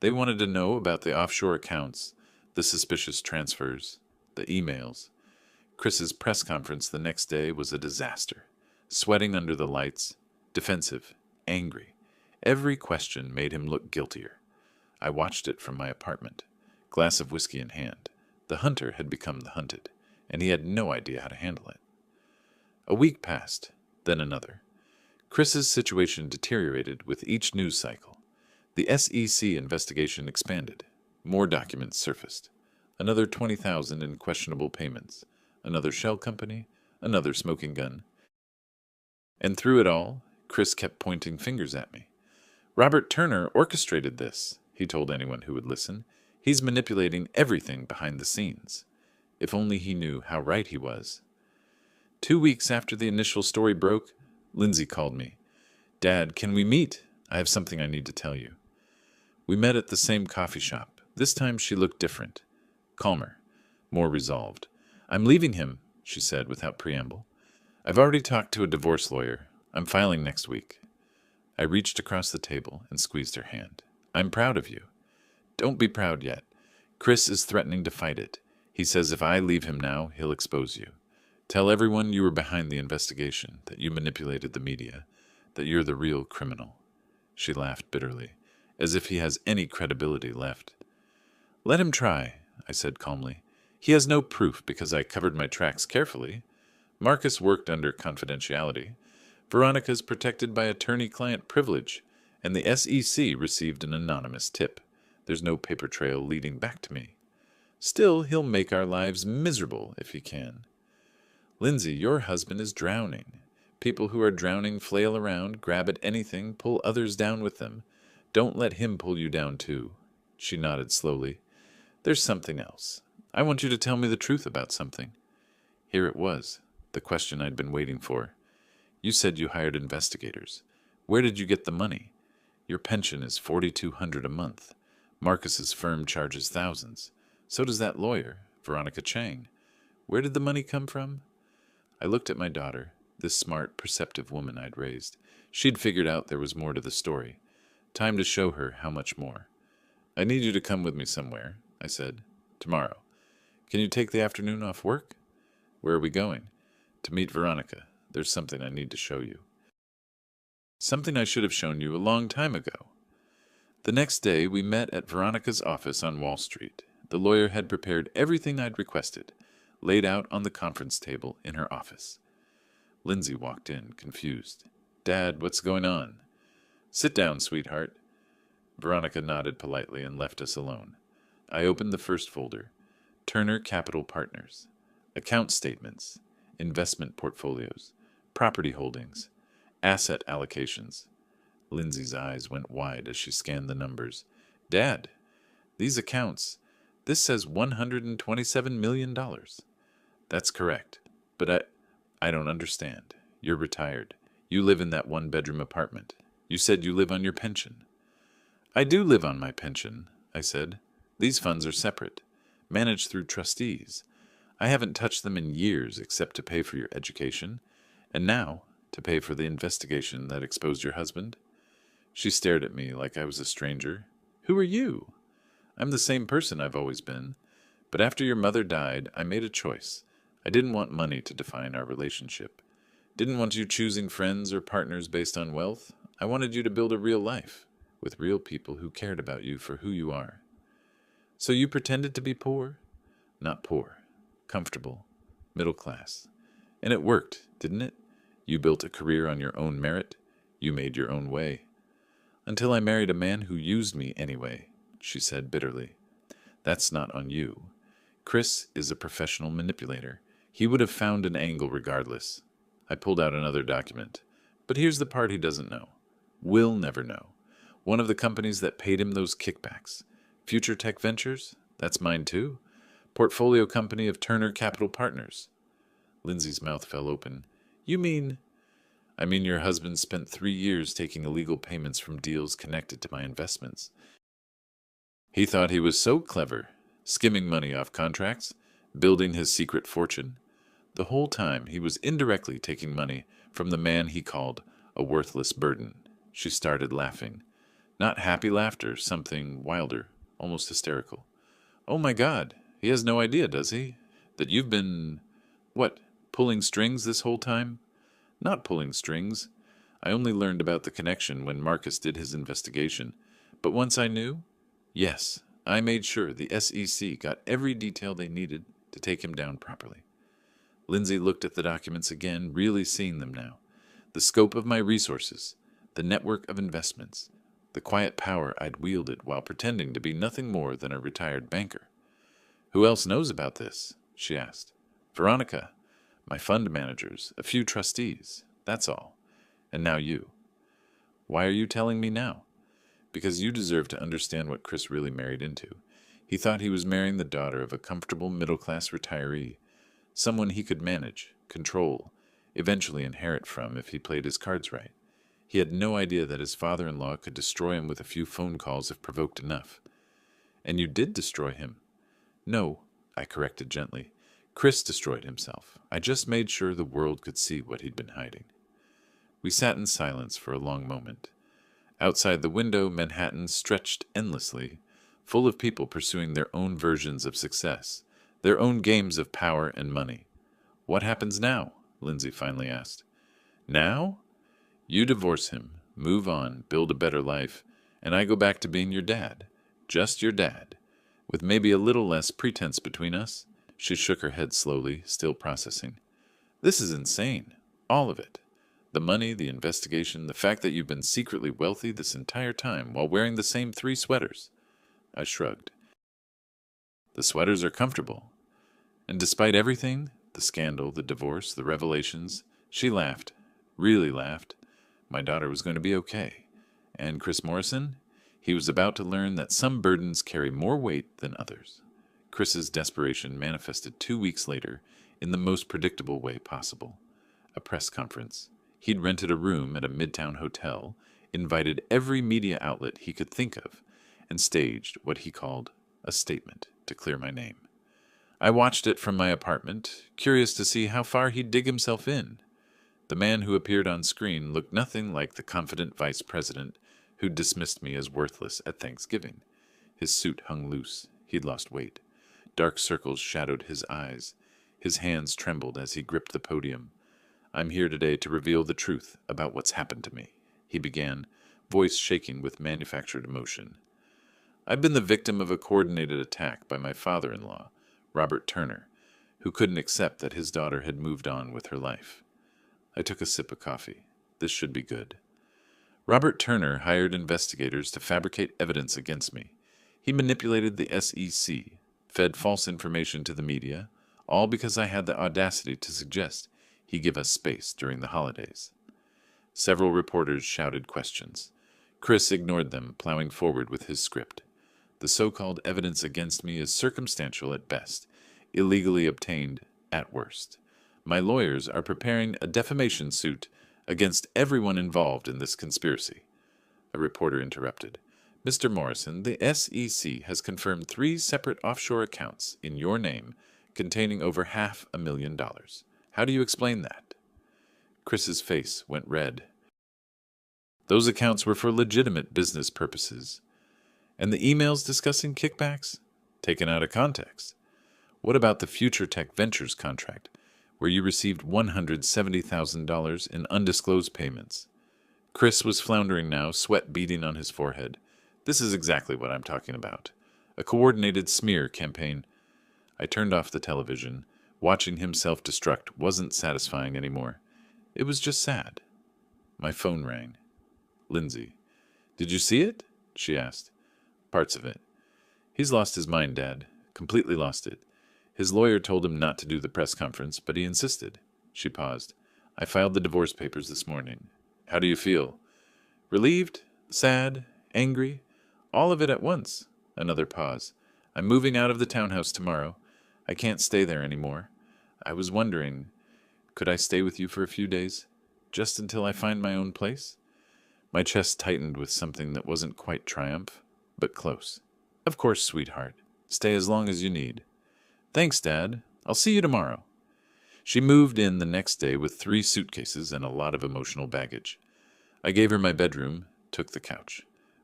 They wanted to know about the offshore accounts, the suspicious transfers, the emails. Chris's press conference the next day was a disaster. Sweating under the lights, defensive, angry. Every question made him look guiltier. I watched it from my apartment, glass of whiskey in hand. The hunter had become the hunted, and he had no idea how to handle it. A week passed, then another. Chris's situation deteriorated with each news cycle. The SEC investigation expanded. More documents surfaced. Another $20,000 in questionable payments. Another shell company. Another smoking gun. And through it all, Chris kept pointing fingers at me. Robert Turner orchestrated this, he told anyone who would listen. He's manipulating everything behind the scenes. If only he knew how right he was. 2 weeks after the initial story broke, Lindsay called me. "Dad, can we meet? I have something I need to tell you." We met at the same coffee shop. This time she looked different. Calmer. More resolved. "I'm leaving him," she said without preamble. "I've already talked to a divorce lawyer. I'm filing next week." I reached across the table and squeezed her hand. "I'm proud of you." "Don't be proud yet. Chris is threatening to fight it. He says if I leave him now, he'll expose you. Tell everyone you were behind the investigation, that you manipulated the media, that you're the real criminal." She laughed bitterly, as if he has any credibility left. "Let him try," I said calmly. "He has no proof because I covered my tracks carefully. Marcus worked under confidentiality. Veronica's protected by attorney-client privilege, and the SEC received an anonymous tip. There's no paper trail leading back to me. Still, he'll make our lives miserable if he can. Lindsay, your husband is drowning. People who are drowning flail around, grab at anything, pull others down with them. Don't let him pull you down too." She nodded slowly. "There's something else. I want you to tell me the truth about something." Here it was, the question I'd been waiting for. "You said you hired investigators. Where did you get the money? Your pension is $4,200 a month. Marcus's firm charges thousands. So does that lawyer, Veronica Chang. Where did the money come from?" I looked at my daughter, this smart, perceptive woman I'd raised. She'd figured out there was more to the story. Time to show her how much more. "I need you to come with me somewhere," I said. "Tomorrow. Can you take the afternoon off work?" "Where are we going?" "To meet Veronica. There's something I need to show you." Something I should have shown you a long time ago. The next day we met at Veronica's office on Wall Street. The lawyer had prepared everything I'd requested, laid out on the conference table in her office. Lindsay walked in, confused. "Dad, what's going on?" "Sit down, sweetheart." Veronica nodded politely and left us alone. I opened the first folder. Turner Capital Partners. Account statements. Investment portfolios. Property holdings. Asset allocations. Lindsay's eyes went wide as she scanned the numbers. "Dad, these accounts, this says $127 million. "That's correct. But I don't understand. You're retired. You live in that one-bedroom apartment. You said you live on your pension." "I do live on my pension," I said. "These funds are separate, managed through trustees. I haven't touched them in years except to pay for your education, and now to pay for the investigation that exposed your husband." She stared at me like I was a stranger. "Who are you?" "I'm the same person I've always been. But after your mother died, I made a choice. I didn't want money to define our relationship. Didn't want you choosing friends or partners based on wealth. I wanted you to build a real life, with real people who cared about you for who you are." "So you pretended to be poor?" "Not poor. Comfortable. Middle class. And it worked, didn't it? You built a career on your own merit. You made your own way." "Until I married a man who used me anyway," she said bitterly. "That's not on you. Chris is a professional manipulator. He would have found an angle regardless." I pulled out another document. "But here's the part he doesn't know. Will never know. One of the companies that paid him those kickbacks. Future Tech Ventures? That's mine too. Portfolio company of Turner Capital Partners. Lindsay's mouth fell open. You mean... I mean your husband spent 3 years taking illegal payments from deals connected to my investments. He thought he was so clever, skimming money off contracts, building his secret fortune. The whole time he was indirectly taking money from the man he called a worthless burden. She started laughing. Not happy laughter, something wilder, almost hysterical. Oh my God, he has no idea, does he? That you've been, what, pulling strings this whole time? Not pulling strings. I only learned about the connection when Marcus did his investigation. But once I knew, yes, I made sure the SEC got every detail they needed to take him down properly. Lindsay looked at the documents again, really seeing them now. The scope of my resources, the network of investments, the quiet power I'd wielded while pretending to be nothing more than a retired banker. Who else knows about this? She asked. Veronica, my fund managers, a few trustees, that's all. And now you. Why are you telling me now? Because you deserve to understand what Chris really married into. He thought he was marrying the daughter of a comfortable middle-class retiree, someone he could manage, control, eventually inherit from if he played his cards right. He had no idea that his father-in-law could destroy him with a few phone calls if provoked enough. And you did destroy him. No, I corrected gently. Chris destroyed himself. I just made sure the world could see what he'd been hiding. We sat in silence for a long moment. Outside the window, Manhattan stretched endlessly, full of people pursuing their own versions of success, their own games of power and money. What happens now? Lindsay finally asked. Now? You divorce him, move on, build a better life, and I go back to being your dad. Just your dad. With maybe a little less pretense between us. She shook her head slowly, still processing. This is insane. All of it. The money, the investigation, the fact that you've been secretly wealthy this entire time while wearing the same 3 sweaters. I shrugged. The sweaters are comfortable. And despite everything, the scandal, the divorce, the revelations, she laughed, really laughed. My daughter was going to be okay. And Chris Morrison? He was about to learn that some burdens carry more weight than others. Chris's desperation manifested 2 weeks later in the most predictable way possible. A press conference. He'd rented a room at a midtown hotel, invited every media outlet he could think of, and staged what he called a statement to clear my name. I watched it from my apartment, curious to see how far he'd dig himself in. The man who appeared on screen looked nothing like the confident vice president who dismissed me as worthless at Thanksgiving. His suit hung loose. He'd lost weight. Dark circles shadowed his eyes. His hands trembled as he gripped the podium. I'm here today to reveal the truth about what's happened to me, he began, voice shaking with manufactured emotion. I've been the victim of a coordinated attack by my father-in-law, Robert Turner, who couldn't accept that his daughter had moved on with her life. I took a sip of coffee. This should be good. Robert Turner hired investigators to fabricate evidence against me. He manipulated the SEC, fed false information to the media, all because I had the audacity to suggest he give us space during the holidays. Several reporters shouted questions. Chris ignored them, plowing forward with his script. The so-called evidence against me is circumstantial at best, illegally obtained at worst. My lawyers are preparing a defamation suit against everyone involved in this conspiracy. A reporter interrupted. Mr. Morrison, the SEC has confirmed 3 separate offshore accounts in your name containing over $500,000. How do you explain that? Chris's face went red. Those accounts were for legitimate business purposes. And the emails discussing kickbacks? Taken out of context. What about the Future Tech Ventures contract, where you received $170,000 in undisclosed payments? Chris was floundering now, sweat beading on his forehead. This is exactly what I'm talking about. A coordinated smear campaign. I turned off the television. Watching him self-destruct wasn't satisfying anymore. It was just sad. My phone rang. Lindsay. Did you see it? She asked. Parts of it. He's lost his mind, Dad. Completely lost it. His lawyer told him not to do the press conference, but he insisted. She paused. I filed the divorce papers this morning. How do you feel? Relieved? Sad? Angry? All of it at once. Another pause. I'm moving out of the townhouse tomorrow. I can't stay there anymore. I was wondering, could I stay with you for a few days? Just until I find my own place? My chest tightened with something that wasn't quite triumph, but close. Of course, sweetheart. Stay as long as you need. Thanks, Dad. I'll see you tomorrow. She moved in the next day with 3 suitcases and a lot of emotional baggage. I gave her my bedroom, took the couch.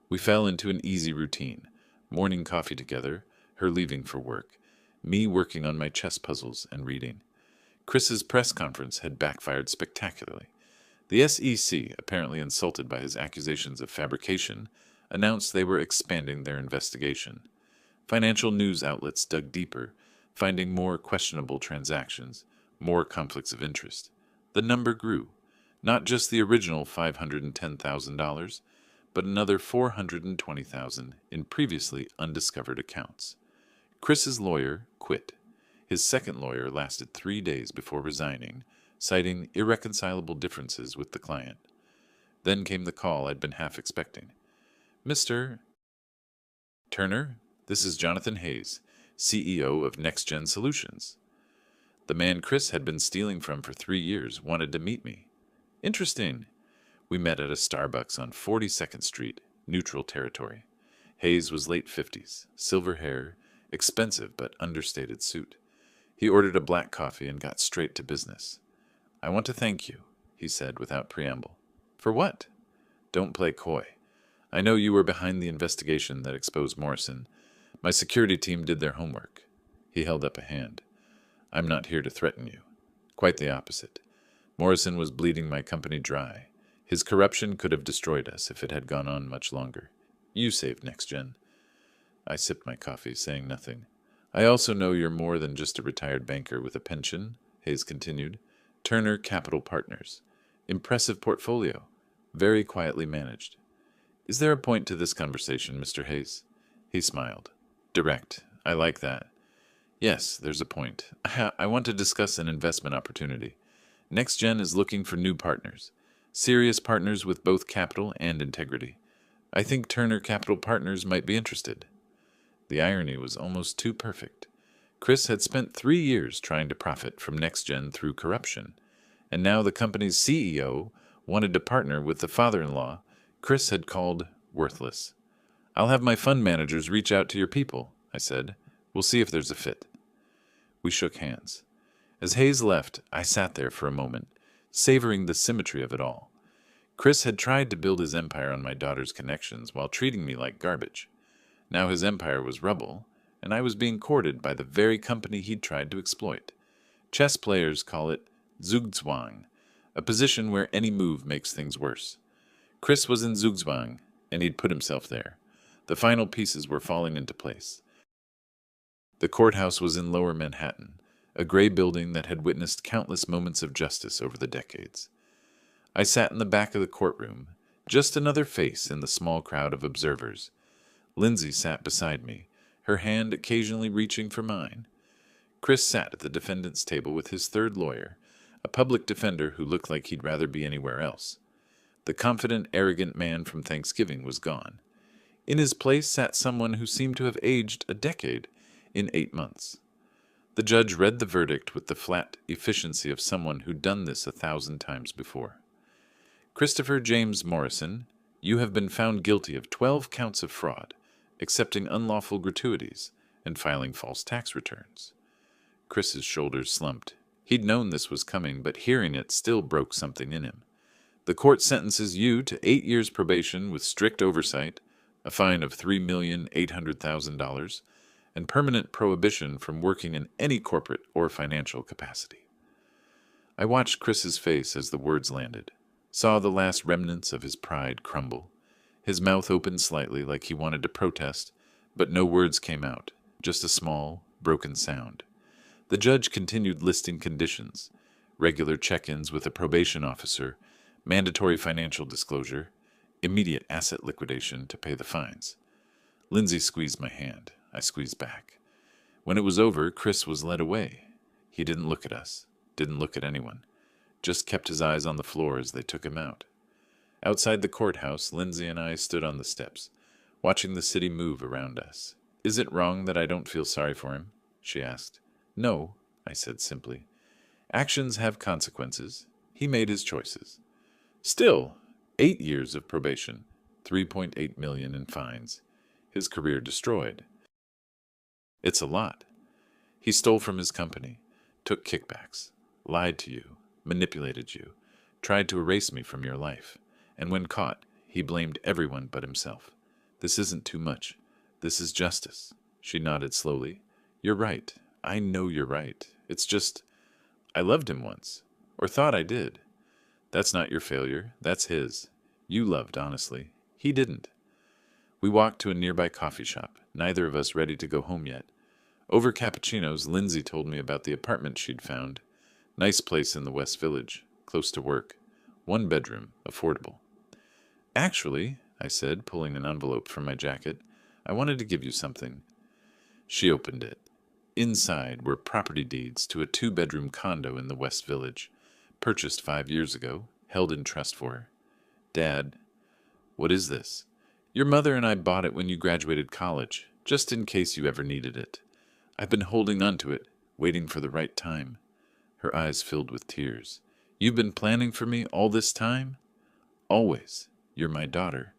We fell into an easy routine. Morning coffee together, her leaving for work, me working on my chess puzzles and reading. Chris's press conference had backfired spectacularly. The SEC, apparently insulted by his accusations of fabrication, announced they were expanding their investigation. Financial news outlets dug deeper, finding more questionable transactions, more conflicts of interest. The number grew, not just the original $510,000, but another $420,000 in previously undiscovered accounts. Chris's lawyer quit. His second lawyer lasted 3 days before resigning, citing irreconcilable differences with the client. Then came the call I'd been half expecting. Mr. Turner, this is Jonathan Hayes, CEO of NextGen Solutions. The man Chris had been stealing from for 3 years wanted to meet me. Interesting. We met at a Starbucks on 42nd Street, neutral territory. Hayes was late 50s, silver hair, expensive but understated suit. He ordered a black coffee and got straight to business. I want to thank you, he said without preamble. For what? Don't play coy. I know you were behind the investigation that exposed Morrison. My security team did their homework. He held up a hand. I'm not here to threaten you. Quite the opposite. Morrison was bleeding my company dry. His corruption could have destroyed us if it had gone on much longer. You saved NextGen. I sipped my coffee, saying nothing. I also know you're more than just a retired banker with a pension, Hayes continued. Turner Capital Partners. Impressive portfolio. Very quietly managed. Is there a point to this conversation, Mr. Hayes? He smiled. Direct. I like that. Yes, there's a point. I want to discuss an investment opportunity. NextGen is looking for new partners. Serious partners with both capital and integrity. I think Turner Capital Partners might be interested. The irony was almost too perfect. Chris had spent 3 years trying to profit from NextGen through corruption, and now the company's CEO wanted to partner with the father-in-law Chris had called worthless. I'll have my fund managers reach out to your people, I said. We'll see if there's a fit. We shook hands. As Hayes left, I sat there for a moment, savoring the symmetry of it all. Chris had tried to build his empire on my daughter's connections while treating me like garbage. Now his empire was rubble, and I was being courted by the very company he'd tried to exploit. Chess players call it Zugzwang, a position where any move makes things worse. Chris was in Zugzwang, and he'd put himself there. The final pieces were falling into place. The courthouse was in Lower Manhattan, a gray building that had witnessed countless moments of justice over the decades. I sat in the back of the courtroom, just another face in the small crowd of observers. Lindsay sat beside me, her hand occasionally reaching for mine. Chris sat at the defendant's table with his third lawyer, a public defender who looked like he'd rather be anywhere else. The confident, arrogant man from Thanksgiving was gone. In his place sat someone who seemed to have aged a decade in 8 months. The judge read the verdict with the flat efficiency of someone who'd done this 1,000 times before. Christopher James Morrison, you have been found guilty of 12 counts of fraud, accepting unlawful gratuities, and filing false tax returns. Chris's shoulders slumped. He'd known this was coming, but hearing it still broke something in him. The court sentences you to 8 years probation with strict oversight, a fine of $3,800,000, and permanent prohibition from working in any corporate or financial capacity. I watched Chris's face as the words landed, saw the last remnants of his pride crumble. His mouth opened slightly like he wanted to protest, but no words came out, just a small, broken sound. The judge continued listing conditions, regular check-ins with a probation officer, mandatory financial disclosure, immediate asset liquidation to pay the fines. Lindsay squeezed my hand. I squeezed back. When it was over, Chris was led away. He didn't look at us, didn't look at anyone, just kept his eyes on the floor as they took him out. Outside the courthouse, Lindsay and I stood on the steps, watching the city move around us. Is it wrong that I don't feel sorry for him? She asked. No, I said simply. Actions have consequences. He made his choices. Still, 8 years of probation, 3.8 million in fines, his career destroyed. It's a lot. He stole from his company, took kickbacks, lied to you, manipulated you, tried to erase me from your life, and when caught, he blamed everyone but himself. This isn't too much. This is justice. She nodded slowly. You're right. I know you're right. It's just, I loved him once, or thought I did. That's not your failure. That's his. You loved, honestly. He didn't. We walked to a nearby coffee shop, neither of us ready to go home yet. Over cappuccinos, Lindsay told me about the apartment she'd found. Nice place in the West Village, close to work. 1 bedroom, affordable. Actually, I said, pulling an envelope from my jacket, I wanted to give you something. She opened it. Inside were property deeds to a 2-bedroom condo in the West Village, purchased 5 years ago, held in trust for her. Dad, what is this? Your mother and I bought it when you graduated college, just in case you ever needed it. I've been holding on to it, waiting for the right time. Her eyes filled with tears. You've been planning for me all this time? Always. You're my daughter.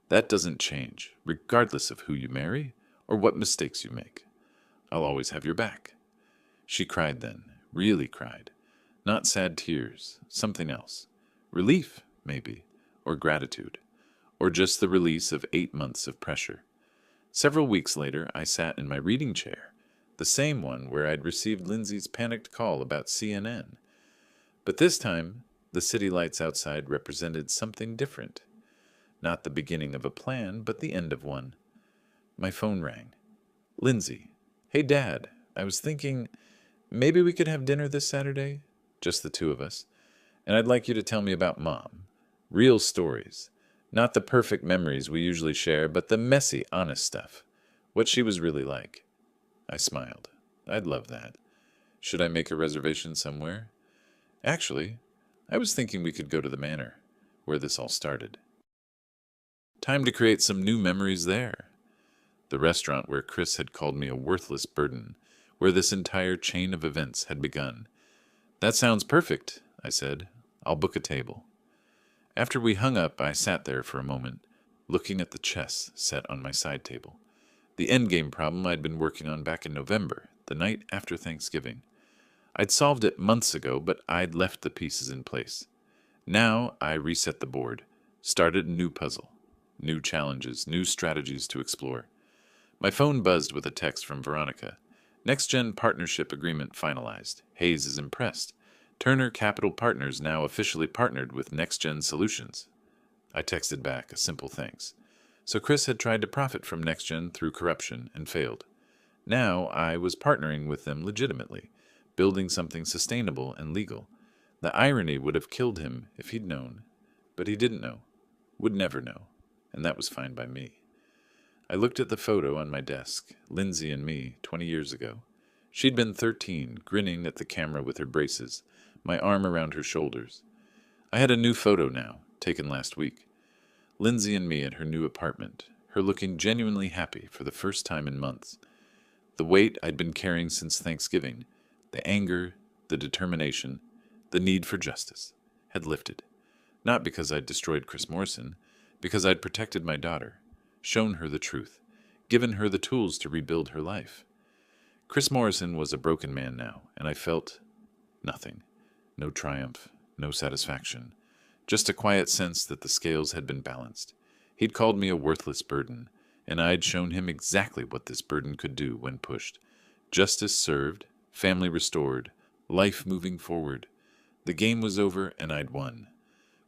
That doesn't change, regardless of who you marry or what mistakes you make. I'll always have your back. She cried then, really cried. Not sad tears, something else. Relief, maybe, or gratitude, or just the release of 8 months of pressure. Several weeks later, I sat in my reading chair, the same one where I'd received Lindsay's panicked call about CNN. But this time, the city lights outside represented something different. Not the beginning of a plan, but the end of one. My phone rang. Lindsay. Hey, Dad. I was thinking, maybe we could have dinner this Saturday? Just the 2 of us. And I'd like you to tell me about Mom. Real stories. Not the perfect memories we usually share, but the messy, honest stuff. What she was really like. I smiled. I'd love that. Should I make a reservation somewhere? Actually, I was thinking we could go to the Manor, where this all started. Time to create some new memories there. The restaurant where Chris had called me a worthless burden, where this entire chain of events had begun. That sounds perfect, I said. I'll book a table. After we hung up, I sat there for a moment, looking at the chess set on my side table. The endgame problem I'd been working on back in November, the night after Thanksgiving. I'd solved it months ago, but I'd left the pieces in place. Now I reset the board, started a new puzzle, new challenges, new strategies to explore. My phone buzzed with a text from Veronica. Next-Gen partnership agreement finalized. Hayes is impressed. Turner Capital Partners now officially partnered with Next-Gen Solutions. I texted back a simple thanks. So Chris had tried to profit from Next-Gen through corruption and failed. Now I was partnering with them legitimately, building something sustainable and legal. The irony would have killed him if he'd known. But he didn't know. Would never know. And that was fine by me. I looked at the photo on my desk, Lindsay and me, 20 years ago. She'd been 13, grinning at the camera with her braces, my arm around her shoulders. I had a new photo now, taken last week. Lindsay and me at her new apartment, her looking genuinely happy for the first time in months. The weight I'd been carrying since Thanksgiving, the anger, the determination, the need for justice, had lifted. Not because I'd destroyed Chris Morrison, because I'd protected my daughter, shown her the truth, given her the tools to rebuild her life. Chris Morrison was a broken man now, and I felt nothing. No triumph, no satisfaction. Just a quiet sense that the scales had been balanced. He'd called me a worthless burden, and I'd shown him exactly what this burden could do when pushed. Justice served, family restored, life moving forward. The game was over, and I'd won.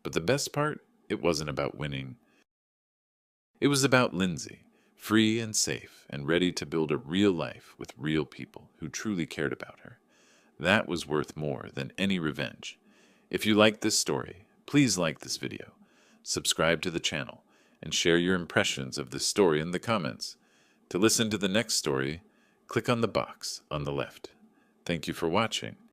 But the best part, it wasn't about winning. It was about Lindsay, free and safe and ready to build a real life with real people who truly cared about her. That was worth more than any revenge. If you liked this story, please like this video, subscribe to the channel, and share your impressions of this story in the comments. To listen to the next story, click on the box on the left. Thank you for watching.